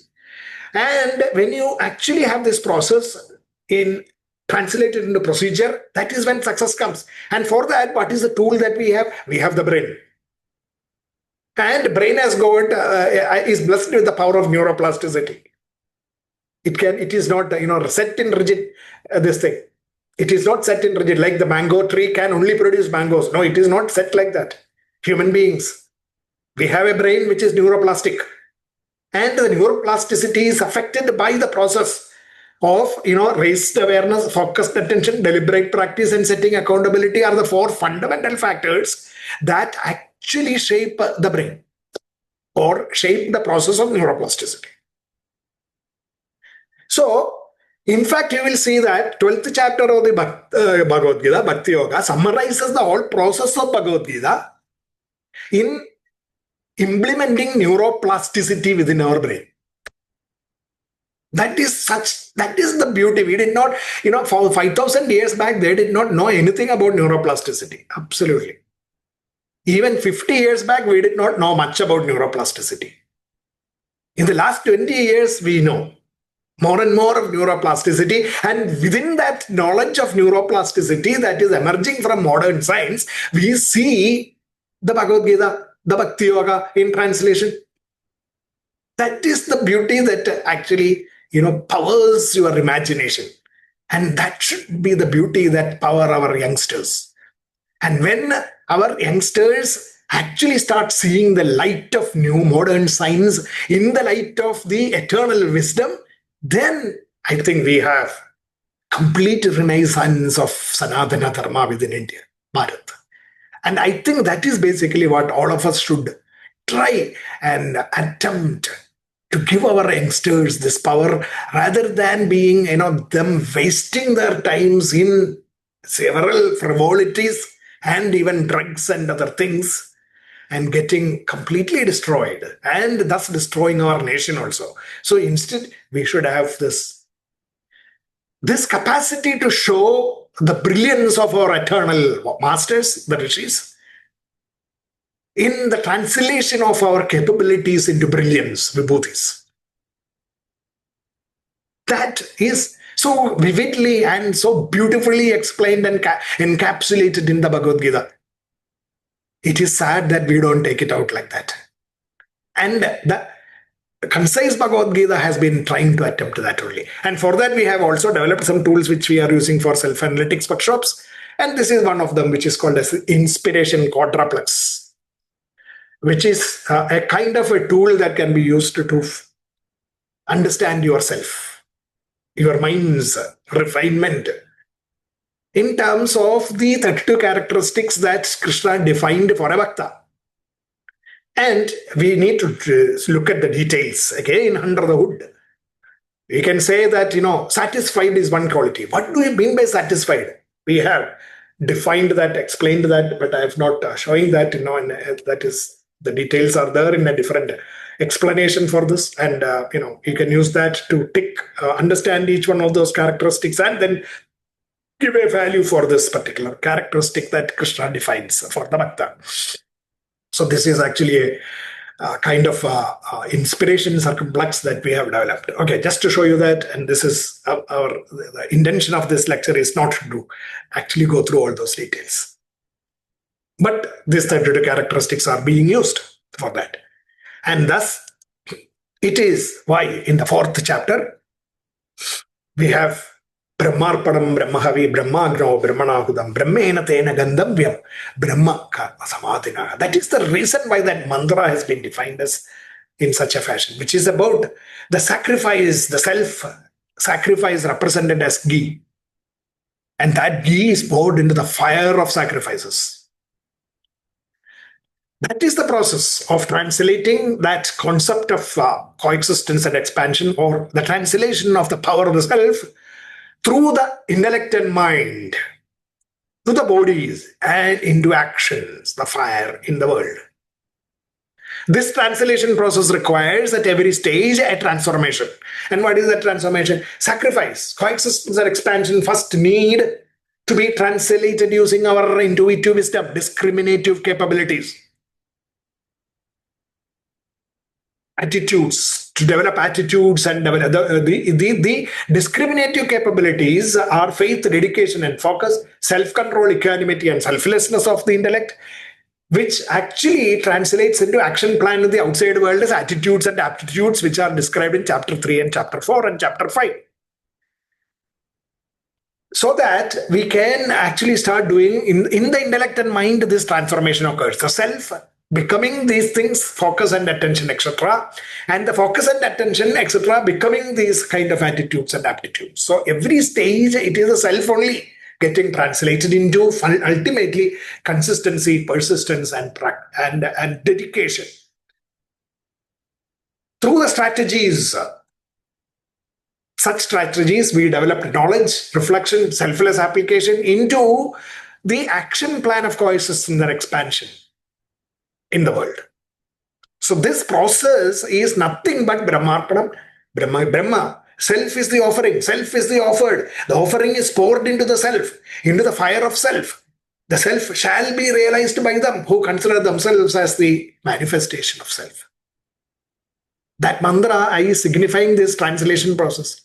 And when you actually have this process in translated into procedure, that is when success comes. And for that, what is the tool that we have? We have the brain. And brain has got is blessed with the power of neuroplasticity. It is not set in rigid this thing. It is not set in rigid like the mango tree can only produce mangoes. No, it is not set like that. Human beings, we have a brain which is neuroplastic, and the neuroplasticity is affected by the process of raised awareness, focused attention, deliberate practice, and setting accountability are the four fundamental factors that actually shape the brain or shape the process of neuroplasticity. So, in fact, you will see that 12th chapter of the Bhagavad-Gita, Bhakti Yoga, summarizes the whole process of Bhagavad-Gita in implementing neuroplasticity within our brain. That is the beauty. We did not, for 5,000 years back, they did not know anything about neuroplasticity. Absolutely. Even 50 years back, we did not know much about neuroplasticity. In the last 20 years, we know more and more of neuroplasticity. And within that knowledge of neuroplasticity that is emerging from modern science, we see the Bhagavad-Gita, the Bhakti Yoga in translation. That is the beauty that actually, powers your imagination. And that should be the beauty that power our youngsters. And when our youngsters actually start seeing the light of new modern science in the light of the eternal wisdom, then I think we have complete renaissance of Sanatana Dharma within India, Bharat. And I think that is basically what all of us should try and attempt to give our youngsters this power, rather than being, them wasting their times in several frivolities and even drugs and other things, and getting completely destroyed and thus destroying our nation also. So instead, we should have this capacity to show the brilliance of our eternal masters, the rishis, in the translation of our capabilities into brilliance, vibhutis. That is so vividly and so beautifully explained and encapsulated in the Bhagavad-Gita. It is sad that we don't take it out like that. And concise Bhagavad Gita has been trying to attempt that only. And for that, we have also developed some tools which we are using for self-analytics workshops. And this is one of them, which is called as Inspiration Quadruplex, which is a kind of a tool that can be used to understand yourself, your mind's refinement, in terms of the 32 characteristics that Krishna defined for a bhakta. And we need to look at the details again under the hood. We can say that, satisfied is one quality. What do you mean by satisfied? We have defined that, explained that, but I have not showing that, and that is, the details are there in a different explanation for this. And, you can use that to understand each one of those characteristics and then give a value for this particular characteristic that Krishna defines for the bhakta. So this is actually a kind of inspiration circumflex that we have developed. Okay, just to show you that, and this is the intention of this lecture is not to actually go through all those details. But these 32 characteristics are being used for that. And thus, it is why in the 4th chapter, we have Brahmarpanam Brahmahavi Brahmagno Brahmanahudam Brahmena Tena Gandhavyam Brahma Karma Samadhina. That is the reason why that mantra has been defined as in such a fashion, which is about the sacrifice, the self-sacrifice represented as ghee. And that ghee is poured into the fire of sacrifices. That is the process of translating that concept of coexistence and expansion, or the translation of the power of the self through the intellect and mind, to the bodies and into actions, the fire in the world. This translation process requires at every stage a transformation. And what is that transformation? Sacrifice, coexistence and expansion first need to be translated using our intuitive wisdom, discriminative capabilities, attitudes, to develop attitudes and develop the discriminative capabilities are faith, dedication and focus, self-control, equanimity and selflessness of the intellect, which actually translates into action plan in the outside world as attitudes and aptitudes, which are described in chapter 3 and chapter 4 and chapter 5. So that we can actually start doing in the intellect and mind, this transformation occurs. The self becoming these things, focus and attention, etc. And the focus and attention, etc. becoming these kind of attitudes and aptitudes. So every stage, it is a self only getting translated into ultimately consistency, persistence and dedication. Through the strategies, such strategies, we developed knowledge, reflection, selfless application into the action plan of coexistence and expansion in the world. So this process is nothing but Brahmarpanam, Brahma. Self is the offering, self is the offered. The offering is poured into the self, into the fire of self. The self shall be realized by them who consider themselves as the manifestation of self. That mantra is signifying this translation process.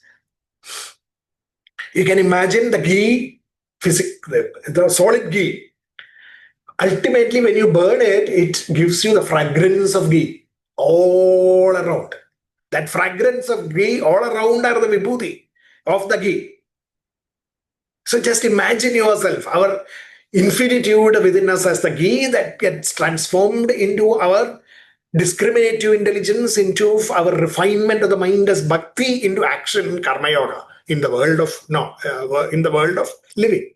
You can imagine the ghee, the solid ghee. Ultimately, when you burn it, it gives you the fragrance of ghee all around. That fragrance of ghee all around are the vibhuti of the ghee. So just imagine yourself, our infinitude within us as the ghee that gets transformed into our discriminative intelligence, into our refinement of the mind as bhakti, into action, karma yoga, in the world of living.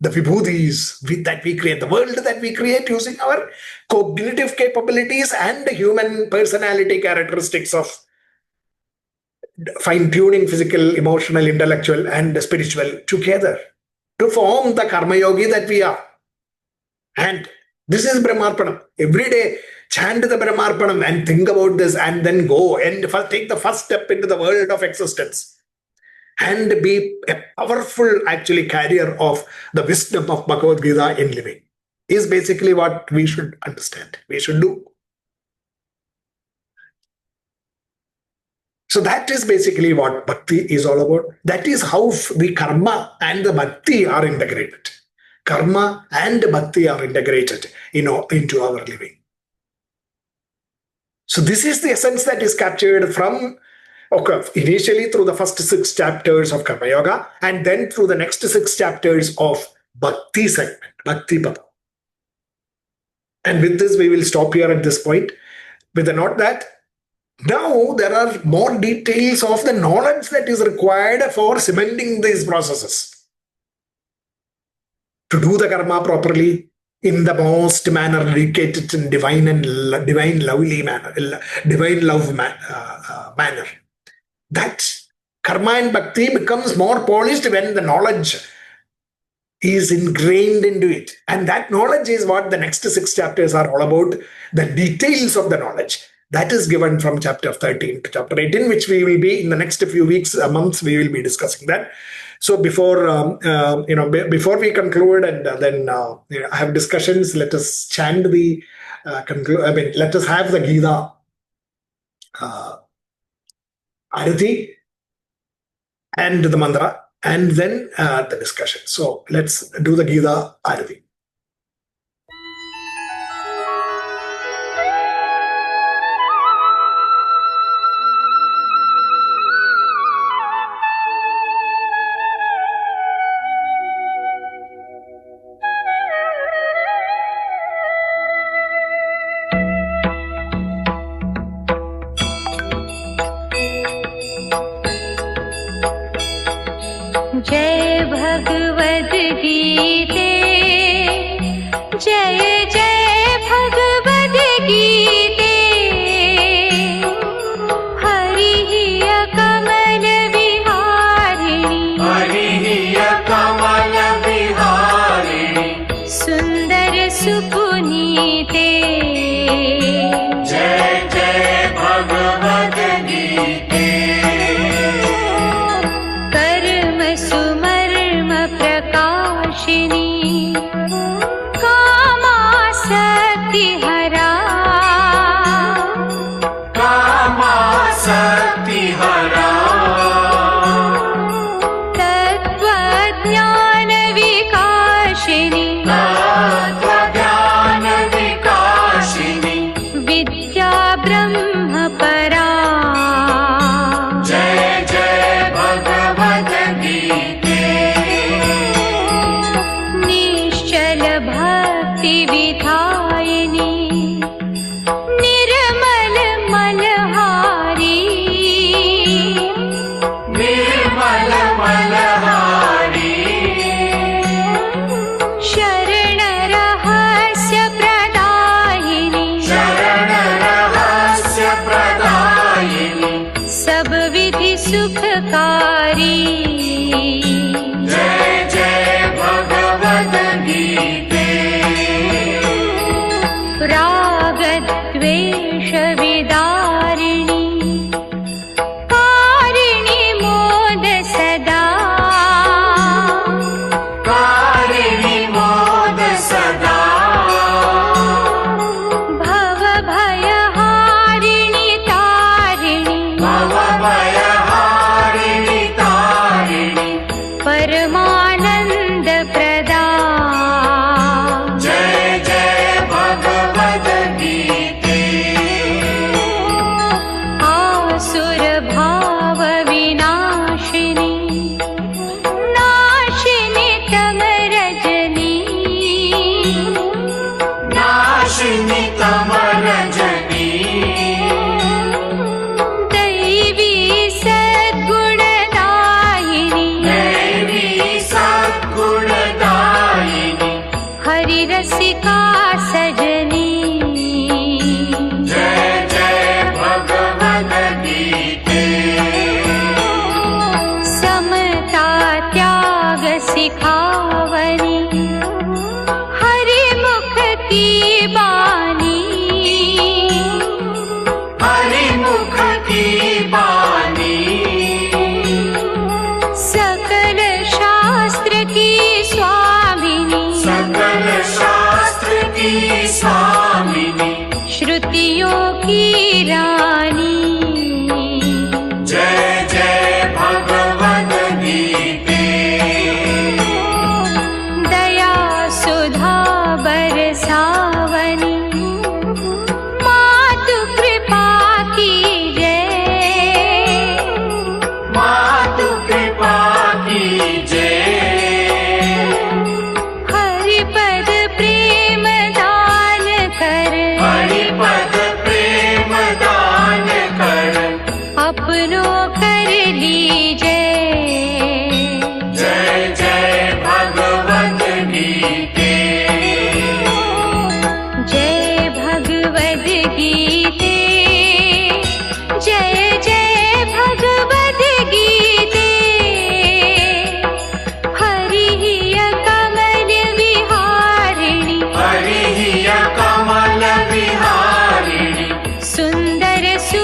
The vibhutis that we create, the world that we create using our cognitive capabilities and the human personality characteristics of fine-tuning physical, emotional, intellectual and spiritual together to form the karma yogi that we are. And this is Brahmarpanam. Every day, chant the Brahmarpanam and think about this, and then go and take the first step into the world of existence. And be a powerful, actually, carrier of the wisdom of Bhagavad-Gita in living is basically what we should understand, we should do. So that is basically what bhakti is all about. That is how the karma and the bhakti are integrated. Karma and bhakti are integrated, into our living. So this is the essence that is captured from, okay, initially through the first 6 chapters of Karma Yoga, and then through the next 6 chapters of Bhakti segment, Bhakti Pada. And with this, we will stop here at this point with the note that now there are more details of the knowledge that is required for cementing these processes. To do the karma properly in the most manner dedicated and divine lovely manner, divine love manner. That karma and bhakti becomes more polished when the knowledge is ingrained into it. And that knowledge is what the next 6 chapters are all about. The details of the knowledge. That is given from chapter 13 to chapter 18, which we will be in the next few weeks, months, we will be discussing that. So before before we conclude and then have discussions, let us chant the let us have the Gita Arati and the mantra, and then the discussion. So let's do the Gita Arati. जय भगवद्गीते, जय जय भगवद्गीते। हरिः कमल विहारिणि, हरिः कमल विहारिणि, सुंदर सुपुनीते। जय जय भगवद्गीते। सुमर्म प्रकाशिनी, कामासक्ति हरा, कामासक्ति हरा। तत्त्वज्ञान विकाशिनी, तत्त्वज्ञान विकाशिनी, विद्या ब्रह्म परा। जय जय भगवद्गीते। निश्चल भक्ति विधायिनी, निर्मल मनहारी, निर्मल मनहारी। शरण रहस्य प्रदायिनी, शरण रहस्य प्रदायिनी, सब विधि सुखकारी। जय जय भगवद्गीते। राग द्वेष विदारिणी, कारिणी मोद सदा, कारिणी मोद सदा। भव भयहारिणी तारिणी, भव भयहारिणी तारिणी, परमानंद प्रदा। जय जय भगवद्गीते। आसुर भाव विनाशिनी, नाशिनी तमरजनी, नाशिनी तमरजनी। दैवी सद्गुणदायिनी, दैवी सद्गुणदायिनी, हरि रसिका सजनी। जय जय भगवद्गीते। समता त्याग सिखावनी, हरि मुख की बानी, हरि मुख की बानी। सकल शास्त्र की स्वामिनी, सकल शास्त्र की स्वामिनी, श्रुतियों की रानी। जय जय भगवद्गीते। दया सुधा बरसावनी, मातु कृपा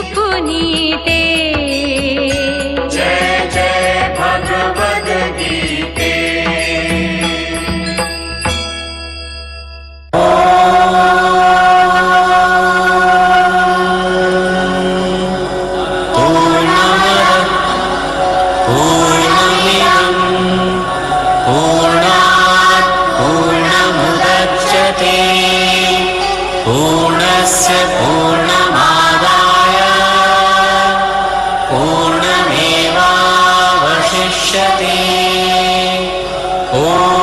पुनीते। जय जय भगवद्गीते। पूर्णस्य पूर्णमादाय पूर्णमेवावशिष्यते। ॐ